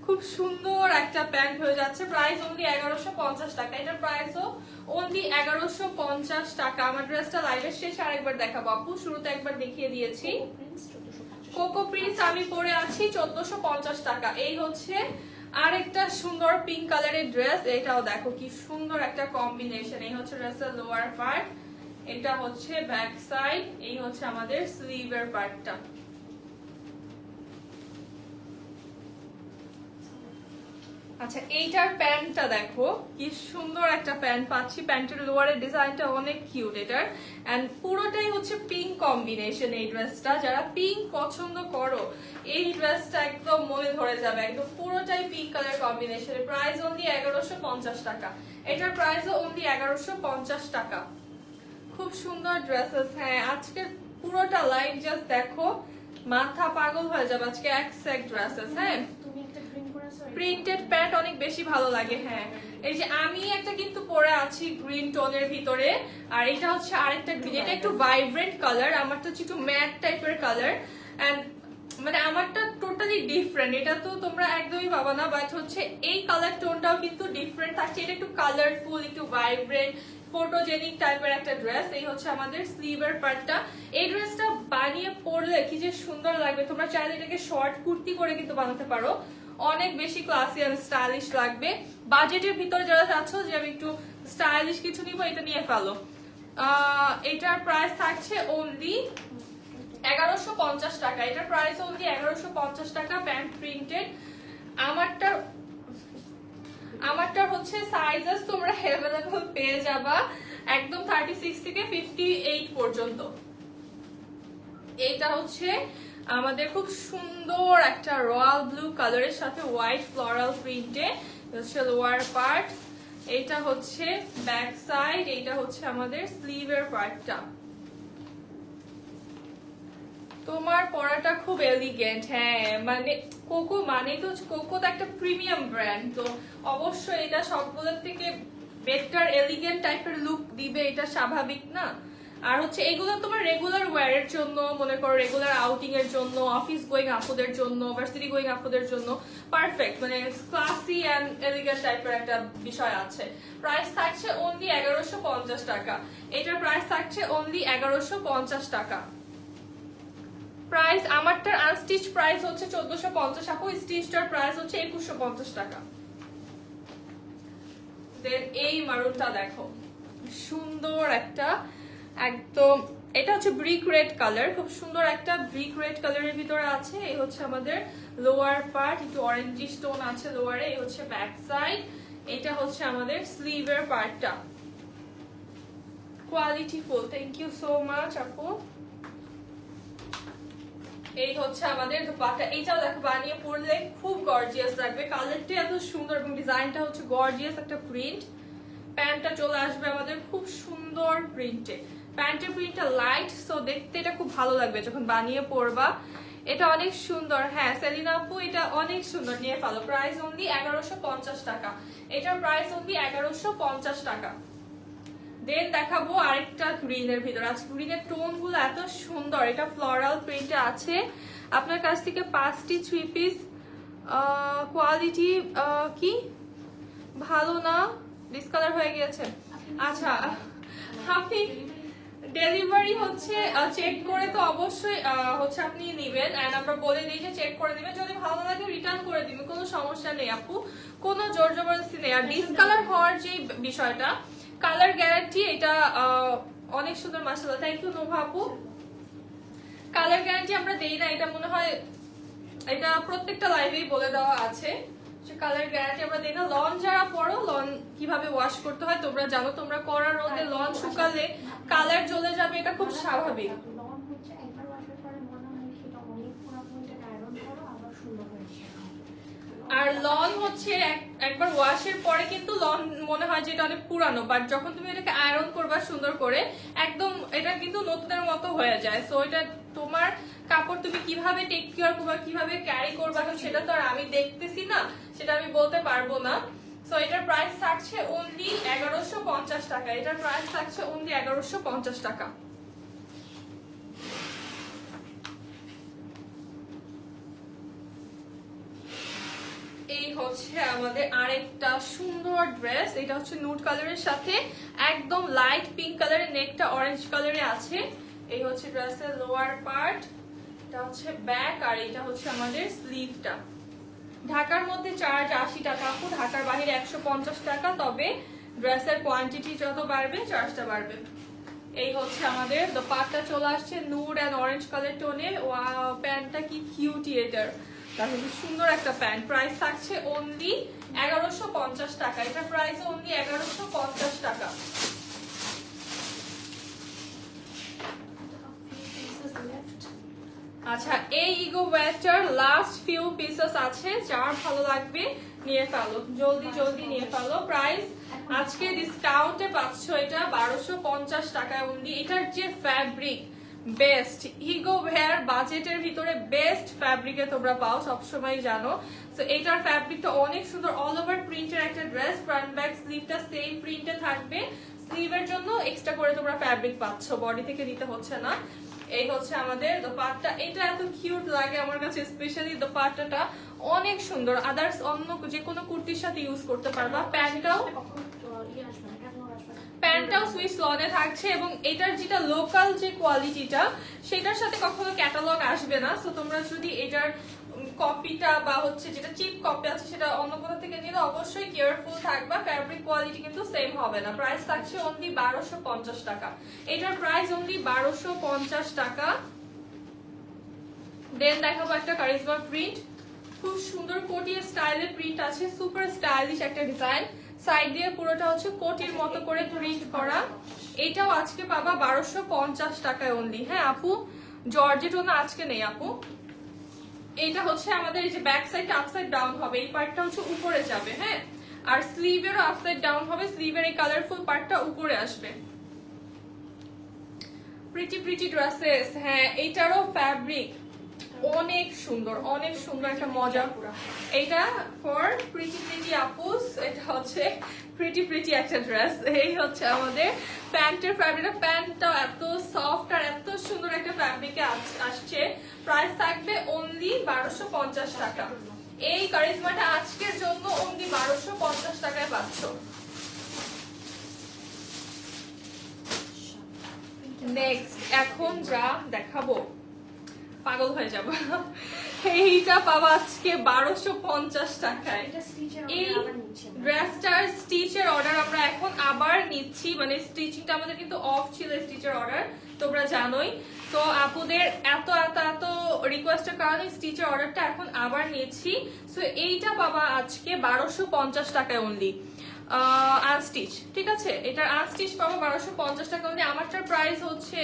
খুব সুন্দর একটা প্যান্ট হয়ে যাচ্ছে। প্রাইস অনলি 1150 টাকা। এটার প্রাইসও অনলি 1150 টাকা। আমার ড্রেসটা লাইভের শেষে আরেকবার দেখাবো আপু, শুরুতে একবার দেখিয়ে দিয়েছি। কোকো প্রিন্স আমি পরে আছি 1450 টাকা। এই হচ্ছে আরেকটা সুন্দর পিঙ্ক কালারের ড্রেস, এটাও দেখো কি সুন্দর একটা কম্বিনেশন। এই হচ্ছে ড্রেসের লোয়ার পার্ট, এটা হচ্ছে ব্যাক সাইড, এই হচ্ছে আমাদের স্লিভের পার্টটা। আচ্ছা এইটার প্যান্টটা দেখো কি সুন্দর একটা প্যান্ট পাচ্ছি। প্যান্টের লোয়ারের ডিজাইনটা অনেক কিউট এটার, এন্ড পুরোটাই হচ্ছে পিঙ্ক কম্বিনেশন। এই ড্রেসটা যারা পিঙ্ক পছন্দ করো এই ড্রেসটা একদম মনে ধরে যাবে, একদম পুরোটাই pink colour combination. Price only 1150 টাকা। এটার প্রাইসও অনলি 1150 টাকা। খুব সুন্দর ড্রেসেস। হ্যাঁ আজকের পুরোটা লাইভ জাস্ট দেখো, মাথা পাগল হয়ে যাবে আজকে এক্সাক্ট ড্রেসেস। হ্যাঁ প্রিন্টেড প্যান্ট অনেক বেশি ভালো লাগে। হ্যাঁ এই যে আমি একটা কিন্তু পরে আছি গ্রিন টোনের ভিতরে, আর এটা হচ্ছে আরেকটা গ্রিন, এটা একটু ভাইব্রেন্ট কালার, আমারটা হচ্ছে একটু ম্যাট টাইপের কালার, এন্ড মানে আমারটা টোটালি ডিফারেন্ট। এটা তো তোমরা একদমই পাবা না, বাট হচ্ছে এই কালার টোনটাও কিন্তু ডিফারেন্ট থাকছে। এটা একটু কালারফুল, একটু ভাইব্রেন্ট, ফটোজেনিক টাইপের একটা ড্রেস। এই হচ্ছে আমাদের স্লিভের পার্টটা। এই ড্রেসটা বানিয়ে পরলে কি যে সুন্দর লাগবে। তোমরা চাইলে এটাকে শর্ট কুর্তি করে কিন্তু বানাতে পারো, অনেক বেশি ক্লাসি এন্ড স্টাইলিশ লাগবে। বাজেটের ভিতরে যারা চাচ্ছ যে আমি একটু স্টাইলিশ কিছু নিব, এটা নিয়ে ফেলো। এটার প্রাইস থাকছে অনলি 1150 টাকা। এটার প্রাইস অনলি 1150 টাকা। Pant printed. আমারটা হচ্ছে সাইজেস তোমরা অ্যাভেলেবল পেয়ে যাবা একদম 36 থেকে 58 পর্যন্ত। এইটা হচ্ছে আমাদের খুব সুন্দর একটা রয়্যাল ব্লু কালারের সাথে হোয়াইট ফ্লোরাল প্রিন্টে হচ্ছে লোয়ার পার্ট। এটা হচ্ছে ব্যাক সাইড, এটা হচ্ছে আমাদের স্লিভের পার্টটা। তোমার পরাটা খুব এলিগেন্ট। হ্যাঁ মানে কোকো মানে তো কোকো তো একটা প্রিমিয়াম ব্র্যান্ড, তো অবশ্যই এটা সবগুলোর থেকে বেটার এলিগেন্ট টাইপের লুক দিবে, এটা স্বাভাবিক না? আর হচ্ছে এগুলো তোমার রেগুলার ওয়্যারের জন্য, মনে করো রেগুলার আউটিং এর জন্য, অফিস গোয়িং আপুদের জন্য, ভার্সিটি গোয়িং আপুদের জন্য পারফেক্ট, মানে ক্লাসি এন্ড এলিগেন্ট টাইপের একটা বিষয় আছে। প্রাইস থাকছে অনলি 1150 টাকা। এটার প্রাইস থাকছে অনলি 1150 টাকা। প্রাইস আমারটার আনস্টিচ প্রাইস হচ্ছে 1450 আপু, স্টিচটার প্রাইস হচ্ছে 2150 টাকা। দেন এই মারুনটা দেখো, সুন্দর একটা একদম, এটা হচ্ছে ব্রিক রেড কালার, খুব সুন্দর একটা ব্রিক রেড কালারের ভিতরে আছে। এই হচ্ছে আমাদের লোয়ার পার্ট, একটু অরেঞ্জি স্টোন আছে লোয়ারে। এই হচ্ছে ব্যাক সাইড, এটা হচ্ছে আমাদের স্লিভের পার্টটা। Quality full, thank you so much আপু। এই হচ্ছে আমাদের দোপাট্টা, এইটাও দেখো বানিয়ে পরলে খুব গর্জিয়াস লাগবে, কালারটা এত সুন্দর এবং ডিজাইনটা হচ্ছে গর্জিয়াস একটা প্রিন্ট। প্যান্টটা চলে আসবে আমাদের খুব সুন্দর প্রিন্টে, প্যান্টের প্রিন্টটা লাইট, সো দেখতে এটা খুব ভালো লাগবে যখন বানিয়ে পরবা। এটা অনেক সুন্দর। হ্যাঁ সেলিনা আপু এটা অনেক সুন্দর, নিয়ে ফেলো। প্রাইস অনলি 1150 টাকা, এটার প্রাইস অনলি 1150 টাকা। দেন দেখাবো আরেকটা গ্রিনের ভিতর আছে, গ্রিনের টোন গুলো এত সুন্দর, এটা ফ্লোরাল প্রিন্টে আছে। আপনার কাছ থেকে 5টি 3 পিস কোয়ালিটি কি ভালো না, ডিসকালার হয়ে গিয়েছে। আচ্ছা আপনি ডেলিভারি হচ্ছে চেক করে তো অবশ্যই হচ্ছে আপনি নেবেন, এন্ড আমরা বলে দিই যে চেক করে নেবেন, যদি ভালো না লাগে রিটার্ন করে দিবেন, কোনো সমস্যা নেই আপু, কোনো জোর জবরদস্তি নেই। আর ডিসকালার হওয়ার যে বিষয়টা, কালার গ্যারান্টি, এটা অনেক সুন্দর মাশাআল্লাহ, থ্যাংক ইউ নোভা আপু। কালার গ্যারান্টি আমরা দেই না, এটা মনে হয় এটা প্রত্যেকটা লাইভেই বলে দেওয়া আছে, কালার গ্যারান্টি আমরা দিই না। লন যারা পরো, লন কিভাবে ওয়াশ করতে হয় তোমরা জানো, তোমরা করা রোদে লন শুকালে কালার জ্বলে যাবে, এটা খুব স্বাভাবিক। আর লন হচ্ছে একবার ওয়াশের পরে কিন্তু লন মনে হয় যে এটা অনেক পুরানো, বাট যখন তুমি এটাকে আয়রন করবা সুন্দর করে, একদম এটা কিন্তু নতুনের মতো হয়ে যায়। সো এটা তোমার কাপড় তুমি কিভাবে টেক কেয়ার করবা, কিভাবে ক্যারি করবা, সেটা তো আর আমি দেখতেছি না, সেটা আমি বলতে পারবো না। সো এটার প্রাইস থাকছে অনলি 1150 টাকা, এটার প্রাইস থাকছে অনলি 1150 টাকা। এই হচ্ছে আমাদের আরেকটা সুন্দর ড্রেস, এটা হচ্ছে নুড কালারের সাথে একদম লাইট পিঙ্ক কালারের, নেকটা অরেঞ্জ কালারে আছে। এই হচ্ছে ড্রেসের লোয়ার পার্ট, এটা হচ্ছে ব্যাক, আর এটা হচ্ছে আমাদের স্লিভটা। ঢাকার মধ্যে চার্জ 80 টাকা আপু, ঢাকার বাইরে 150 টাকা, তবে ড্রেসের কোয়ান্টিটি যত বাড়বে চার্জটা বাড়বে। এই হচ্ছে আমাদের দোপাট্টা চলে আসছে নুড এন্ড অরেঞ্জ কালার টোনে। ওয়াও প্যান্টটা কি কিউটি, এটার তাহলে সুন্দর একটা প্যান্ট। প্রাইস থাকছে অনলি 1150 টাকা, এটা প্রাইস অনলি 1150 টাকা। আচ্ছা এই ego waiter last few pieces আছে, যার ভালো লাগবে নিয়ে ফেলো, জলদি জলদি নিয়ে ফেলো। প্রাইস আজকে ডিসকাউন্টে পাচ্ছ এটা 1250 টাকায় অনলি। এটার যে ফ্যাব্রিক বেস্ট, ইগো ওয়্যার বাজেটের ভিতরে বেস্ট ফ্যাব্রিকে তোমরা পাও, সবসময় জানো। সো এটার ফ্যাব্রিকটা অনেক সুন্দর, অল ওভার প্রিন্টের একটা ড্রেস, ফ্রন্ট ব্যাক স্লিভটা সেম প্রিন্টে থাকবে, স্লিভের জন্য এক্সট্রা করে তোমরা ফ্যাব্রিক পাচ্ছ, বডি থেকে নিতে হচ্ছে না। এই হচ্ছে আমাদের দোপাট্টা, এটা এত কিউট লাগে আমার কাছে, স্পেশালি দোপাট্টাটা অনেক সুন্দর, আদার্স অন্য যে কোনো কুর্তির সাথে ইউজ করতে পারবা। প্যান্টটাও সুইস লনে থাকছে, এবং এটার যেটা লোকাল যে কোয়ালিটিটা সেটার সাথে কখনো ক্যাটালগ আসবে না। সো তোমরা যদি এটার কপিটা বা হচ্ছে যেটা চিপ কপি আছে সেটা অন্য কোথা থেকে নিলে অবশ্যই কেয়ারফুল থাকবা, ফ্যাব্রিক কোয়ালিটি কিন্তু সেম হবে না। প্রাইস থাকছে অনলি 1250 টাকা, এটার প্রাইস অনলি 1250 টাকা। দেন দেখাবো একটা কারিজমা প্রিন্ট, খুব সুন্দর কোটি স্টাইলের প্রিন্ট আছে, সুপার স্টাইলিশ একটা ডিজাইন, সাইড দিয়ে পুরোটা হচ্ছে কোটির মতো করে প্রিন্ট করা। এটাও আজকে পাবা 1250 টাকায় অনলি। হ্যাঁ আপু জর্জেট না আজকে নেই আপু। এটা হচ্ছে আমাদের এই যে ব্যাক সাইড আপসাইড ডাউন হবে, এই পার্টটা হচ্ছে উপরে যাবে। হ্যাঁ আর স্লিভেরও আপসাইড ডাউন হবে, স্লিভের এই কালারফুল পার্টটা উপরে আসবে। প্রিটি প্রিটি ড্রেসেস, হ্যাঁ এইটারও ফ্যাব্রিক অনেক সুন্দর, অনেক সুন্দর একটা মজা। এইটা ফর প্রিটি প্রিটি আপুস, এটা হচ্ছে প্রিটি প্রিটি একটা ড্রেস। এই হচ্ছে আমাদের প্যান্টের ফ্যাব্রিক, প্যান্টটা এত সফট আর এত সুন্দর একটা ফ্যাব্রিকে আসছে। প্রাইস থাকবে অনলি 1250 টাকা। এই কারিজমাটা আজকের জন্য অনলি 1250 টাকায় পাচ্ছ। নেক্সট এখন যা দেখাবো পাগল হয়ে যাব, এইটা পাবো আজকে 1250 টাকায়। এই ড্রেসটার স্টিচের অর্ডার আমরা এখন আবার নিচ্ছি, মানে স্টিচিংটা আমাদের কিন্তু অফ ছিল স্টিচের অর্ডার, তোমরা জানোই। তো আপুদের এত এত এত রিকোয়েস্টের কারণে স্টিচের অর্ডারটা এখন আবার নিচ্ছি। সো এইটা পাবা আজকে 1250 টাকায় অনলি আনস্টিচ, ঠিক আছে? এটার আনস্টিচ পাবো 1250 টাকা অনলি। আমারটার প্রাইস হচ্ছে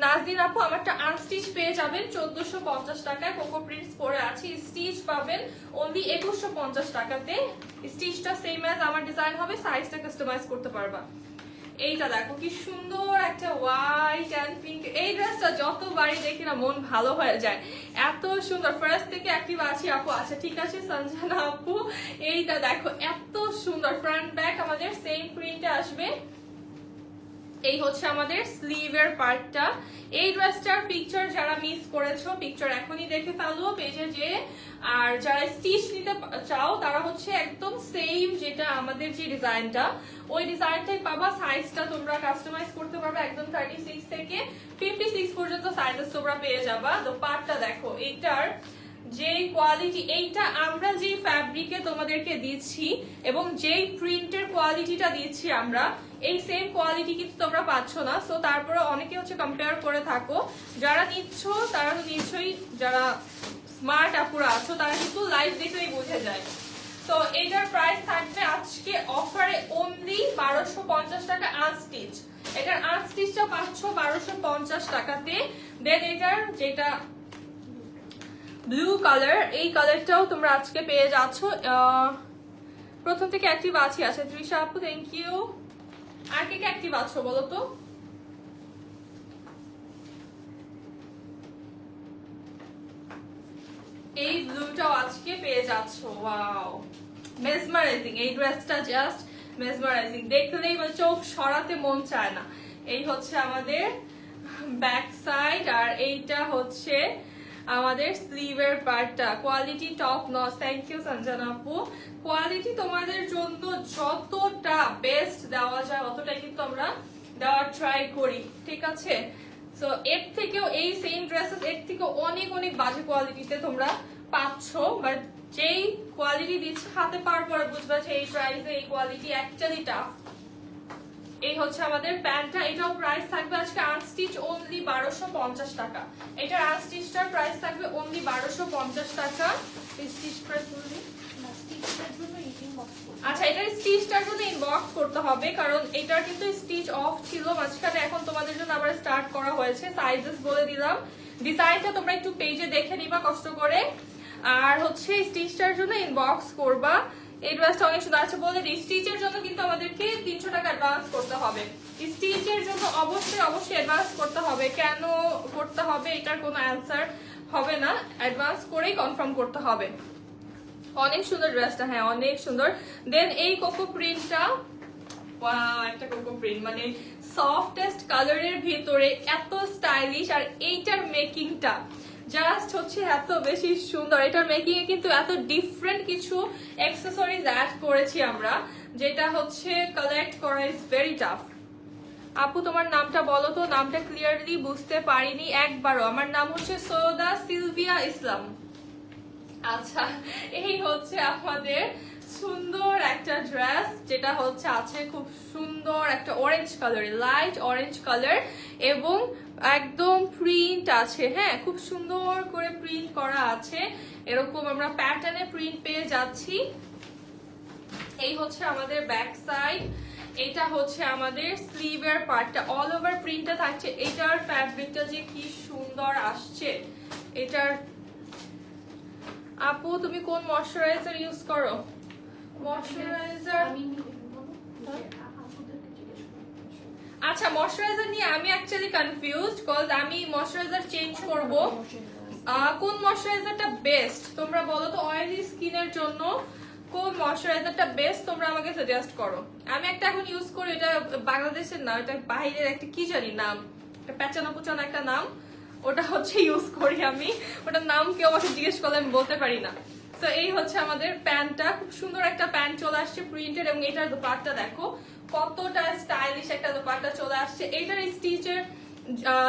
নাজদিন আপু, আমারটা আনস্টিচ পেয়ে যাবেন 1450 টাকায়, কোকো প্রিন্টস পরে আছি। স্টিচ পাবেন অনলি 2150 টাকাতে। স্টিচটা সেম অ্যাজ আমার ডিজাইন হবে, সাইজটা কাস্টমাইজ করতে পারবা। এইটা দেখো কি সুন্দর একটা হোয়াইট এন্ড পিঙ্ক, এই ড্রেসটা যতবারই দেখি না মন ভালো হয়ে যায়, এত সুন্দর। ফার্স্ট থেকে অ্যাক্টিভ আছি আপু, আচ্ছা ঠিক আছে সঞ্জনা আপু। এইটা দেখো এত সুন্দর, ফ্রন্ট ব্যাক আমাদের সেম প্রিন্টে আসবে। এই হচ্ছে আমাদের স্লিভের পার্টটা। এই ড্রেসটার পিকচার যারা মিস করেছো পিকচার এখনই দেখে ফেলো পেজে যে, আর যারা স্টিচ নিতে চাও তারা হচ্ছে একদম সেম যেটা আমাদের যে ডিজাইনটা ওই ডিজাইনটাই পাবা। সাইজটা তোমরা কাস্টমাইজ করতে পারবে একদম 36 থেকে 56 পর্যন্ত সাইজেস তোমরা পেয়ে যাবা। তো পার্টটা দেখো, এইটার যে কোয়ালিটি, এইটা আমরা যে ফ্যাব্রিকে তোমাদেরকে দিচ্ছি এবং যেই প্রিন্টের কোয়ালিটিটা দিচ্ছি আমরা, এই সেম কোয়ালিটি কিন্তু তোমরা পাচ্ছ না। সো তারপরে অনেকে হচ্ছে কম্পেয়ার করে থাকো, যারা নিচ্ছ তারা তো নিশ্চয়ই, যারা স্মার্ট আপুরা আছো তারা কিন্তু লাইভ দেখলেই বুঝে যায়। তো এটার প্রাইস থাকবে আজকে অফারে অনলি 1250 টাকা আনস্টিচ। এটার আনস্টিচটা পাচ্ছ 1250 টাকাতে। দেন এটার যেটা ব্লু কালার, এই কালারটাও তোমরা আজকে পেয়ে যাচ্ছ। প্রথম থেকে অ্যাক্টিভ আছি, আচ্ছা তৃষা আপু থ্যাংক ইউ। আর কে কে অ্যাক্টিভ আছো বলো তো? এই ব্লুটাও আজকে পেয়ে যাচ্ছ। ওয়াও মেসমারাইজিং, এই ড্রেসটা জাস্ট মেসমারাইজিং, দেখলেই মানে চোখ সরাতে মন চায় না। এই হচ্ছে আমাদের ব্যাক সাইড আর এইটা হচ্ছে আমাদের স্লিভের পার্টটা। Quality top notch, thank you Sanjana আপু। কোয়ালিটি তোমাদের জন্য যতটা বেস্ট দেওয়া যায় অতটাই কিন্তু আমরা দেওয়ার ট্রাই করি, ঠিক আছে? সো এর থেকেও এই সেম ড্রেসেস এর থেকেও অনেক অনেক বাজে কোয়ালিটিতে তোমরা পাচ্ছ, বাট যেই কোয়ালিটি দিচ্ছে হাতে পাওয়ার পরে বুঝবা যে এই প্রাইসে এই কোয়ালিটি অ্যাকচুয়ালি টাফ। এই হচ্ছে আমাদের প্যান্টটা, এটাও প্রাইস থাকবে আজকে আনস্টিচ অনলি 1250 টাকা। এটার আনস্টিচটার প্রাইস থাকবে অনলি 1250 টাকা। স্টিচ প্রাইস অনলি আচ্ছা, এটার স্টিচটার জন্য ইনবক্স করতে হবে কারণ এটার কিন্তু স্টিচ অফ ছিল মাঝখানে, এখন তোমাদের জন্য আবার স্টার্ট করা হয়েছে। সাইজেস বলে দিলাম, ডিজাইনটা তোমরা একটু পেজে দেখে নিবা কষ্ট করে, আর হচ্ছে স্টিচটার জন্য ইনবক্স করবা। এই ড্রেসটা অনেক সুন্দর আছে বলে দিই। স্টিচের জন্য কিন্তু আমাদেরকে 300 টাকা অ্যাডভান্স করতে হবে। স্টিচের জন্য অবশ্যই অবশ্যই অ্যাডভান্স করতে হবে। কেন করতে হবে এটার কোনো অ্যান্সার হবে না, অ্যাডভান্স করেই কনফার্ম করতে হবে। অনেক সুন্দর ড্রেসটা, হ্যাঁ অনেক সুন্দর। দেন এই কোকো প্রিন্টটা, একটা কোকো প্রিন্ট মানে সফটেস্ট কালারের ভিতরে এত স্টাইলিশ, আর এইটার মেকিংটা জাস্ট হচ্ছে এত বেশি সুন্দর। এটার মেকিং এ কিন্তু এত ডিফারেন্ট কিছু অ্যাকসেসরিজ অ্যাড করেছি আমরা, যেটা হচ্ছে কালেক্ট করা ইজ ভেরি টাফ। আপু তোমার নামটা বলো তো, নামটা ক্লিয়ারলি বুঝতে পারিনি একবারও। আমার নাম হচ্ছে সৈয়দা সিলভিয়া ইসলাম। আচ্ছা, এই হচ্ছে আমাদের সুন্দর একটা ড্রেস, যেটা হচ্ছে আছে খুব সুন্দর একটা orange colour, light orange colour, এবং একদম প্রিন্ট আছে, হ্যাঁ খুব সুন্দর করে প্রিন্ট করা আছে। এরকম আমরা প্যাটার্নে প্রিন্ট পেয়ে যাচ্ছি। এই হচ্ছে আমাদের ব্যাক সাইড, এটা হচ্ছে আমাদের স্লিভের পার্টটা, অল ওভার প্রিন্টটা থাকছে। এটার ফ্যাব্রিকটা যে কি সুন্দর আসছে। এটার আপু তুমি কোন ময়শ্চারাইজার ইউজ করো? ময়শ্চারাইজার আচ্ছা ময়শ্চারাইজার নিয়ে আমি অ্যাকচুয়ালি কনফিউজড কজ আমি ময়শ্চারাইজার চেঞ্জ করব কোন ময়শ্চারাইজারটা বেস্ট তোমরা বলো তো অয়েলি স্কিনের জন্য কোন ময়শ্চারাইজারটা বেস্ট তোমরা আমাকে সাজেস্ট করো আমি একটা এখন ইউজ করি এটা বাংলাদেশের না এটা বাইরের একটা কি জানি নাম একটা পেঁচানো পুচানো একটা নাম ওটা হচ্ছে ইউজ করি আমি ওটার নাম কেউ আমাকে জিজ্ঞেস করলে আমি বলতে পারি না তো এই হচ্ছে আমাদের প্যান্টটা খুব সুন্দর একটা প্যান্ট চলে আসছে প্রিন্টেড এবং এটার দোপাট্টা দেখো কতটা স্টাইলিশ একটা দোপাট্টা চলে আসছে এটার স্টিচের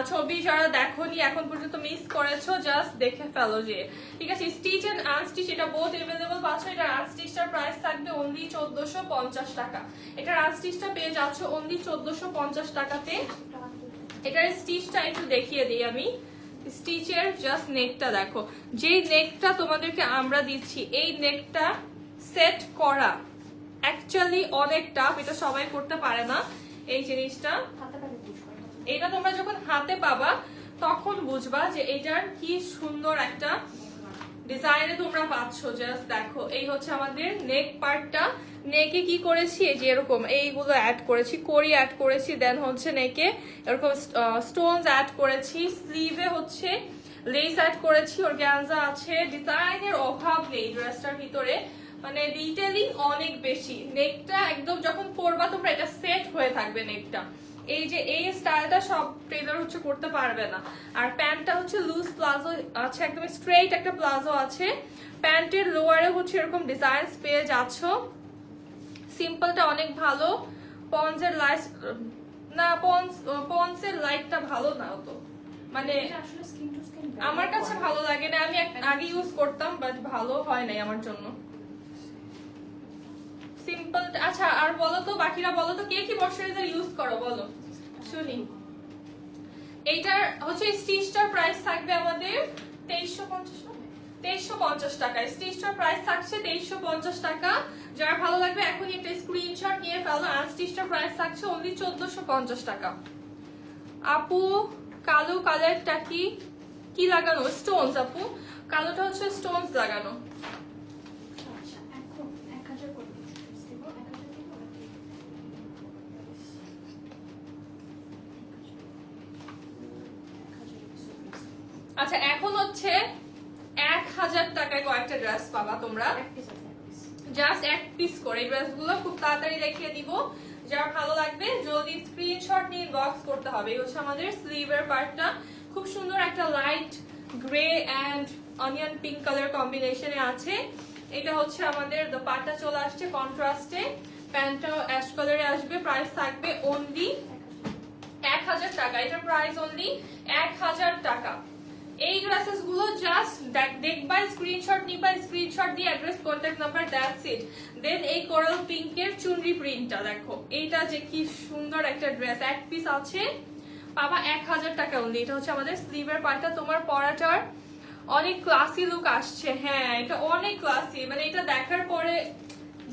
ছবি যারা দেখোনি এখন পর্যন্ত মিস করেছো জাস্ট দেখে ফেলো যে ঠিক আছে স্টিচ এন্ড আনস্টিচ এটা বোথ अवेलेबल পাচ্ছ এটা আনস্টিচটার প্রাইস থাকবে অনলি 1450 টাকা এটার আনস্টিচটা পেয়ে যাচ্ছ অনলি 1450 টাকাতে এটার স্টিচটা একটু দেখিয়ে দিই আমি স্টিচের জাস্ট নেকটা দেখো যেই নেকটা তোমাদেরকে আমরা দিচ্ছি এই নেকটা সেট করা অ্যাকচুয়ালি অনেক টাফ এটা সবাই করতে পারে না এই জিনিসটা এটা তোমরা যখন হাতে পাবা তখন বুঝবা যে এটার কি সুন্দর একটা ডিজাইনে তোমরা পাচ্ছ জাস্ট দেখো এই হচ্ছে আমাদের নেক পার্টটা নেকে কি করেছি এই যে এরকম এইগুলো অ্যাড করেছি কড়ি অ্যাড করেছি দেন হচ্ছে নেকে এরকম স্টোনস অ্যাড করেছি স্লিভে হচ্ছে লেস অ্যাড করেছি অর্গানজা আছে ডিজাইনের অভাব নেই ড্রেসটার ভিতরে মানে ডিটেইলিং অনেক বেশি নেকটা একদম যখন পরবা তোমরা এটা সেট হয়ে থাকবে নেকটা এই যে এই স্টাইলটা সব টেলার হচ্ছে করতে পারবে না আর প্যান্টটা হচ্ছে লুজ প্লাজো আছে একদম স্ট্রেইট একটা প্লাজো আছে প্যান্টের লোয়ারে হচ্ছে এরকম ডিজাইনস পেয়ে যাচ্ছ সিম্পলটা অনেক ভালো পন্সের লাইট না পন্সের লাইটটা ভালো না তো মানে আমার কাছে ভালো লাগে না আমি আগে ইউজ করতাম বাট ভালো হয় নাই আমার জন্য সিম্পল আচ্ছা আর বলো তো বাকিরা বলো তো কে কি ময়শ্চারাইজার ইউজ করো বলো শুনি এইটার হচ্ছে স্টিচটার প্রাইস থাকবে আমাদের 2350 টাকা স্টিচটার প্রাইস থাকছে 2350 টাকা যার ভালো লাগবে এখনই একটা স্ক্রিনশট নিয়ে ফেলো আর স্টিচটার প্রাইস থাকছে অনলি 1450 টাকা আপু কালো কালারটা কি লাগানো স্টোনস আপু কালোটা হচ্ছে স্টোনস লাগানো আচ্ছা এখন হচ্ছে 1000 টাকায় কয়েকটা ড্রেস পাবা তোমরা জাস্ট এক পিস করে এই ড্রেসগুলো খুব তাড়াতাড়ি দেখিয়ে দিব যার ভালো লাগবে জলদি স্ক্রিনশট নিয়ে ইনবক্স করতে হবে এই হচ্ছে আমাদের স্লিভের পার্টটা খুব সুন্দর একটা light grey and onion pink colour কম্বিনেশনে আছে এটা হচ্ছে আমাদের দোপাট্টা চলে আসছে কন্ট্রাস্টে প্যান্টটা অ্যাশ কালারে আসবে প্রাইস থাকবে অনলি 1000 টাকা এটার প্রাইস অনলি 1000 টাকা এই ড্রেসেস গুলো জাস্ট দেখবা স্ক্রিনশট নিবা স্ক্রিনশট দিয়ে address contact number that's it then এই কোরাল পিঙ্কের চুনরি প্রিন্টটা দেখো এইটা যে কি সুন্দর একটা ড্রেস এক পিস আছে পাবা 1000 টাকা অনলি এটা হচ্ছে আমাদের স্লিভের পার্টটা তোমার পরাটার অনেক ক্লাসি লুক আসছে হ্যাঁ এটা অনেক ক্লাসি মানে এটা দেখার পরে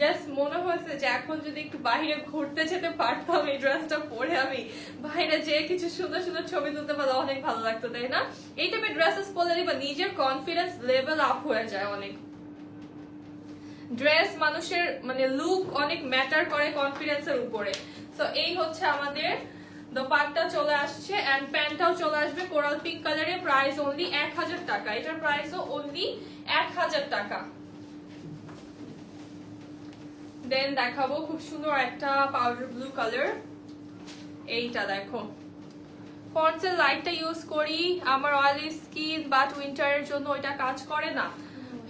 জাস্ট মনে হয়েছে যে এখন যদি একটু বাইরে ঘুরতে যেতে পারতাম এই ড্রেসটা পরে আমি বাইরে যেয়ে কিছু সুন্দর সুন্দর ছবি তুলতে পারলে অনেক ভালো লাগতো তাই না এই টাইপের ড্রেসেস পরলে বা নিজের কনফিডেন্স লেভেল আপ হয়ে যায় অনেক ড্রেস মানুষের মানে লুক অনেক ম্যাটার করে কনফিডেন্সের উপরে সো এই হচ্ছে আমাদের দোপাট্টা চলে আসছে এন্ড প্যান্টটাও চলে আসবে কোরাল পিঙ্ক কালারে প্রাইস অনলি 1000 টাকা এটার প্রাইসও অনলি 1000 টাকা দেন দেখাবো খুব সুন্দর একটা পাউডার ব্লু কালার এইটা দেখো পন্সের লাইটটা ইউজ করি আমার অয়েলি স্কিন বাট উইন্টারের জন্য ওইটা কাজ করে না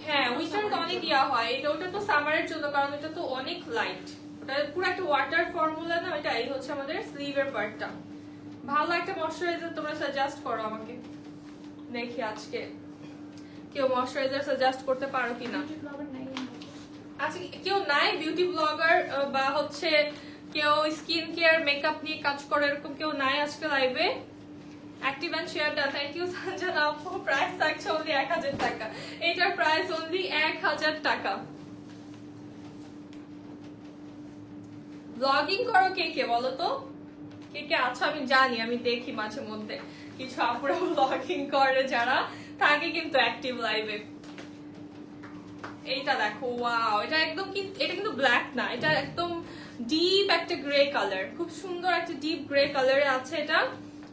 হ্যাঁ উইন্টারে তো অনেক ইয়া হয় এটা ওটা তো সামারের জন্য কারণ এটা তো অনেক লাইট ওটা পুরো একটা ওয়াটার ফর্মুলা না ওইটা এই হচ্ছে আমাদের স্লিভের পার্টটা ভালো একটা ময়শ্চারাইজার তোমরা সাজেস্ট করো আমাকে দেখি আজকে কেউ ময়শ্চারাইজার সাজেস্ট করতে পারো কিনা আচ্ছা কেউ নাই বিউটি ব্লগার বা হচ্ছে কেউ স্কিন কেয়ার মেকআপ নিয়ে কাজ করে এরকম কেউ নাই আজকে লাইভে অ্যাক্টিভ এন্ড শেয়ারটা থ্যাংক ইউ সঞ্জনা আপু প্রাইস থাকছে অনলি 1000 টাকা এটার প্রাইস অনলি 1000 টাকা ব্লগিং করো কে কে বলো তো কে কে আছো আমি জানি আমি দেখি মাঝে মধ্যে কিছু আপুরা ব্লগিং করে যারা থাকে কিন্তু অ্যাক্টিভ লাইভে এইটা দেখো, ওয়াও, এটা একদম কি, এটা কিন্তু ব্ল্যাক না, এটা একদম ডিপ একটা গ্রে কালার, খুব সুন্দর একটা ডিপ গ্রে কালারে আছে এটা।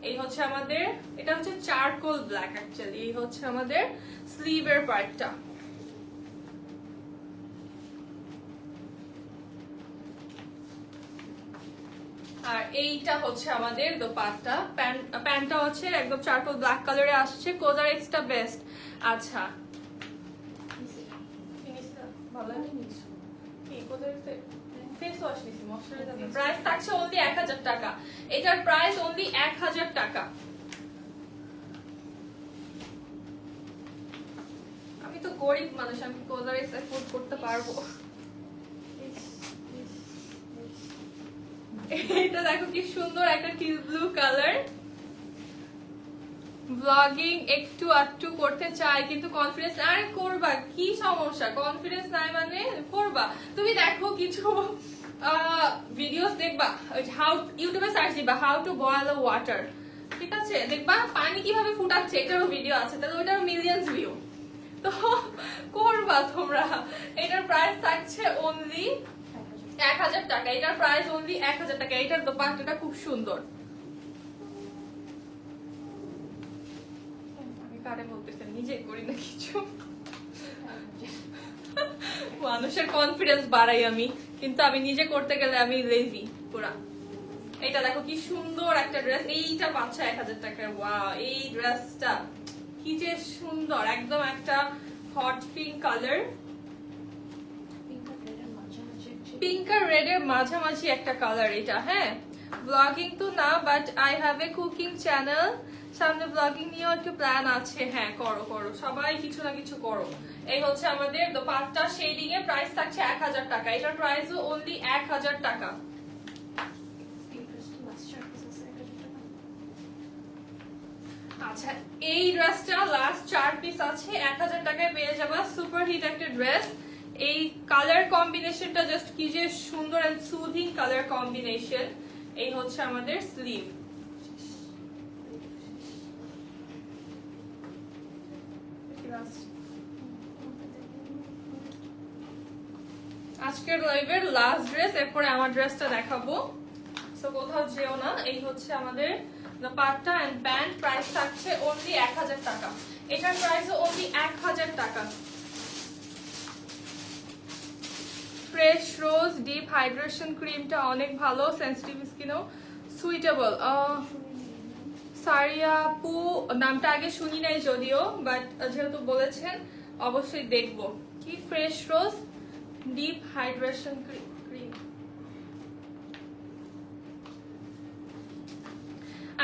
এই হচ্ছে আমাদের, এটা হচ্ছে চারকোল ব্ল্যাক অ্যাকচুয়ালি। এই হচ্ছে আমাদের স্লিভের পার্টটা। আর এইটা হচ্ছে আমাদের দোপাট্টা, প্যান্টটা হচ্ছে একদম চারকোল ব্ল্যাক কালারে আসছে। কোজার এক্সটা বেস্ট। আচ্ছা, প্রাইস থাকছে অনলি 1000 টাকা। এটার প্রাইস অনলি 1000 টাকা। আমি তো গরিব মানুষ, আমি কোজার এক্স এফোর্ড করতে পারবো। এটা দেখো কি সুন্দর একটা টিল ব্লু কালার। ব্লগিং একটু আটটু করতে চাই কিন্তু কনফিডেন্স, আরে করবা, কি সমস্যা, কনফিডেন্স নাই মানে করবা। তুমি দেখো কিছু ভিডিওস দেখবা, হাউ ইউটিউবে সার্চ দিবা how to boil a water, ঠিক আছে, দেখবা পানি কিভাবে ফুটাচ্ছে, এটারও ভিডিও আছে, তাহলে ওইটার মিলিয়ন্স ভিউ। তো করবা তোমরা। এটার প্রাইস থাকছে অনলি 1000 টাকা। এটার প্রাইস অনলি 1000 টাকা। এটার দোপাট্টাটা খুব সুন্দর। আমি কারে বলতেছি, নিজে করি না কিছু, মানুষের কনফিডেন্স বাড়াই আমি, কিন্তু আমি নিজে করতে গেলে আমি লেজি পুরা। এটা দেখো কি সুন্দর একটা ড্রেস, এইটা পাচ্ছে 1000 টাকার। ওয়াও, এই ড্রেসটা কি যে সুন্দর, একদম একটা হট পিঙ্ক কালার, পিঙ্ক আর রেড এর মাঝামাঝি একটা কালার এটা। হ্যাঁ, ব্লগিং তো না, but I have a cooking channel, সামনে ব্লগিং নিয়েও একটু প্ল্যান আছে। হ্যাঁ, করো করো, সবাই কিছু না কিছু করো। এই হচ্ছে আমাদের দোপাট্টা শেডিং এর প্রাইস থাকছে 1000 টাকা। এটার প্রাইসও অনলি 1000 টাকা। আচ্ছা, এই ড্রেসটা লাস্ট 4 পিস আছে, 1000 টাকায় পেয়ে যাবা। সুপার হিট একটা ড্রেস। এই কালার কম্বিনেশনটা জাস্ট কি যে সুন্দর এন্ড সুদিং কালার কম্বিনেশন। এই হচ্ছে আমাদের স্লিভ। আজকের লাইভের লাস্ট ড্রেস, এরপরে আমার ড্রেসটা দেখাবো, সো কোথাও যেও না। এই হচ্ছে আমাদের দোপাট্টা এন্ড প্যান্ট, প্রাইস থাকছে অনলি 1000 টাকা। এটার প্রাইস অনলি 1000 টাকা। ফ্রেশ রোজ ডিপ হাইড্রেশন ক্রিমটা অনেক ভালো, সেনসিটিভ স্কিনও সুইটেবল। সারিয়া আপু নামটা আগে শুনি নাই যদিও, বাট যেহেতু বলেছেন অবশ্যই দেখবো। কি ফ্রেশ রোজ ডিপ হাইড্রেশন ক্রিম।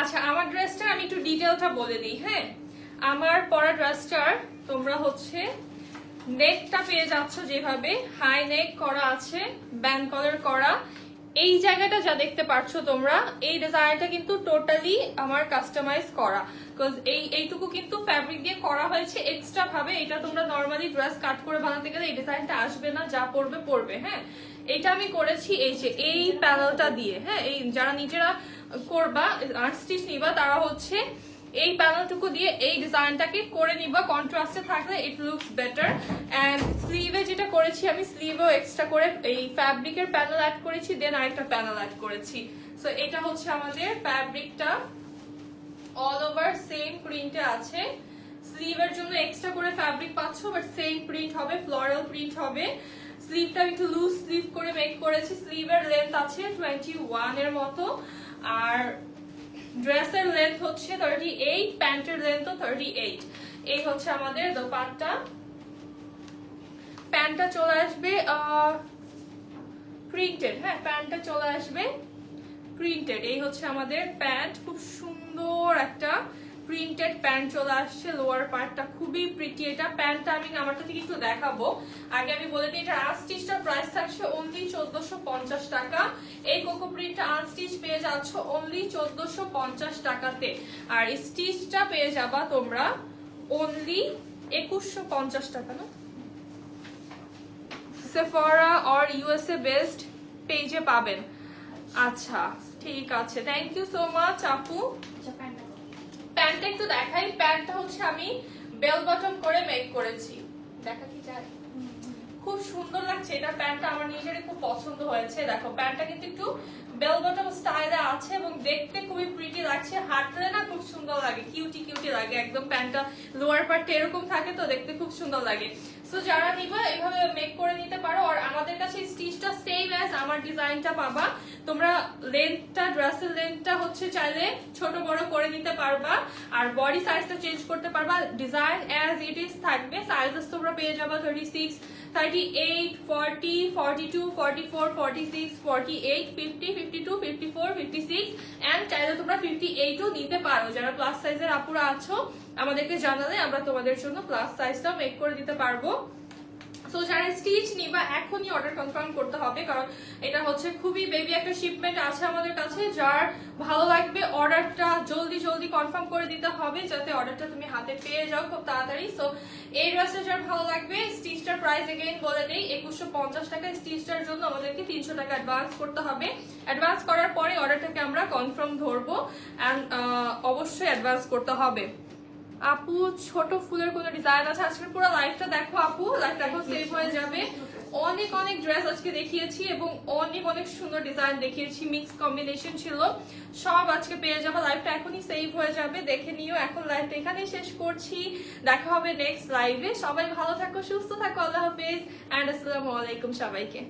আচ্ছা, আমার ড্রেসটা আমি একটু ডিটেলটা বলে দিই। হ্যাঁ, আমার পরা ড্রেসটার তোমরা হচ্ছে নেকটা পেয়ে যাচ্ছ যেভাবে হাই নেক করা আছে, ব্যান্ড কলার করা। এই জায়গাটা যা দেখতে পাচ্ছ তোমরা, এই ডিজাইনটা কিন্তু টোটালি আমার কাস্টমাইজ করা, বিকজ এইটুকু কিন্তু ফ্যাব্রিক দিয়ে করা হয়েছে এক্সট্রা ভাবে। এটা তোমরা নর্মালি ড্রেস কাট করে বানাতে গেলে এই ডিজাইনটা আসবে না, যা পড়বে পড়বে। হ্যাঁ, এটা আমি করেছি এই যে এই প্যানেলটা দিয়ে। হ্যাঁ, এই যারা নিজেরা করবা, আনস্টিচ নিবা, তারা হচ্ছে এই প্যানেলটুকু দিয়ে এই ডিজাইনটাকে করে নিবা। কন্ট্রাস্টে থাকলে ইট লুকস বেটার। এন্ড স্লিভে যেটা করেছি আমি, স্লিভেও এক্সট্রা করে এই ফ্যাব্রিকের প্যানেল অ্যাড করেছি, দেন আরেকটা প্যানেল অ্যাড করেছি। সো এটা হচ্ছে আমাদের ফ্যাব্রিকটা, অল ওভার সেম প্রিন্টে আছে। স্লিভের জন্য এক্সট্রা করে ফ্যাব্রিক পাচ্ছ, বাট সেম প্রিন্ট হবে, ফ্লোরাল প্রিন্ট হবে। স্লিভটা একটু লুজ স্লিভ করে মেক করেছি। স্লিভের লেন্থ আছে 21 এর মতো, আর ড্রেসের লেন্থ হচ্ছে 38, প্যান্টের লেন্থও 38। এই হচ্ছে আমাদের দোপাট্টা। প্যান্টটা চলে আসবে প্রিন্টেড। হ্যাঁ, প্যান্টটা চলে আসবে প্রিন্টেড। এই হচ্ছে আমাদের প্যান্ট, খুব সুন্দর একটা প্রিন্টেড প্যান্ট চলে আসছে। লোয়ার পার্টটা খুবই প্রিটি। এটা প্যান্টটা আমি আমারটা থেকে একটু দেখাবো। আগে আমি বলে দিই, এটা আনস্টিচটা প্রাইস থাকছে অনলি 1450 টাকা। এই কোকো প্রিন্টটা আনস্টিচ পেয়ে যাচ্ছ অনলি 1450 টাকাতে, আর স্টিচটা পেয়ে যাবা তোমরা অনলি 2150 টাকা। না, সেফরা অর ইউএসএ বেস্ট পেজে পাবেন। আচ্ছা, ঠিক আছে, থ্যাংক ইউ সো মাচ আপু। প্যান্টটা একটু দেখাই। প্যান্টটা হচ্ছে আমি বেল বটম করে মেক করেছি, দেখা কি যায়। খুব সুন্দর লাগছে। এটা প্যান্টটা আমার নিজেরই খুব পছন্দ হয়েছে। দেখো প্যান্টটা কিন্তু একটু বেল বটম স্টাইলে আছে এবং দেখতে খুবই প্রিটি লাগছে, হাঁটলে না খুব সুন্দর লাগে, কিউটি কিউটি লাগে একদম। প্যান্টটা লোয়ার পার্টটা এরকম থাকে তো দেখতে খুব সুন্দর লাগে। সো যারা নিবা এইভাবে মেক করে নিতে পারো। আর আমাদের কাছে স্টিচটা সেম অ্যাজ আমার ডিজাইনটা পাবা। তোমরা লেন্থটা, ড্রেসের লেন্থটা হচ্ছে চাইলে ছোট বড় করে নিতে পারবা, আর বডি সাইজটা চেঞ্জ করতে পারবা। ডিজাইন অ্যাজ ইট ইজ থাকবে। সাইজেস তোমরা পেয়ে যাবা 36, 38, 40, 42, 44, 46, 48, 50, 52, 54, 56 এন্ড চাইলে তোমরা 58ও নিতে পারো। যারা প্লাস সাইজের আপুরা আছো আমাদেরকে জানালে আমরা তোমাদের জন্য প্লাস সাইজটাও মেক করে দিতে পারবো। সো যারা স্টিচ নিবা এখনই অর্ডার কনফার্ম করতে হবে, কারণ এটা হচ্ছে খুবই বেবি একটা শিপমেন্ট আছে আমাদের কাছে। যার ভালো লাগবে অর্ডারটা জলদি জলদি কনফার্ম করে দিতে হবে, যাতে অর্ডারটা তুমি হাতে পেয়ে যাও খুব তাড়াতাড়ি। সো এই ড্রেসটা যার ভালো লাগবে, স্টিচটার প্রাইস এগেইন বলে দেই 2150 টাকা। স্টিচটার জন্য আমাদেরকে 300 টাকা অ্যাডভান্স করতে হবে। অ্যাডভান্স করার পরে অর্ডারটাকে আমরা কনফার্ম ধরবো অ্যান্ড অবশ্যই অ্যাডভান্স করতে হবে। আপু ছোট ফুলের কোনো ডিজাইন আছে? আজকে পুরো লাইভটা দেখো আপু, লাইভটা এখন সেভ হয়ে যাবে। অনেক অনেক ড্রেস আজকে দেখিয়েছি এবং অনেক অনেক সুন্দর ডিজাইন দেখিয়েছি, মিক্স কম্বিনেশন ছিল, সব আজকে পেয়ে যাবে। লাইভটা এখনই সেভ হয়ে যাবে, দেখে নিও। এখন লাইভটা এখানেই শেষ করছি, দেখা হবে নেক্সট লাইভে। সবাই ভালো থাকো, সুস্থ থাকো, আল্লাহ হাফেজ এন্ড আসসালামু আলাইকুম সবাইকে।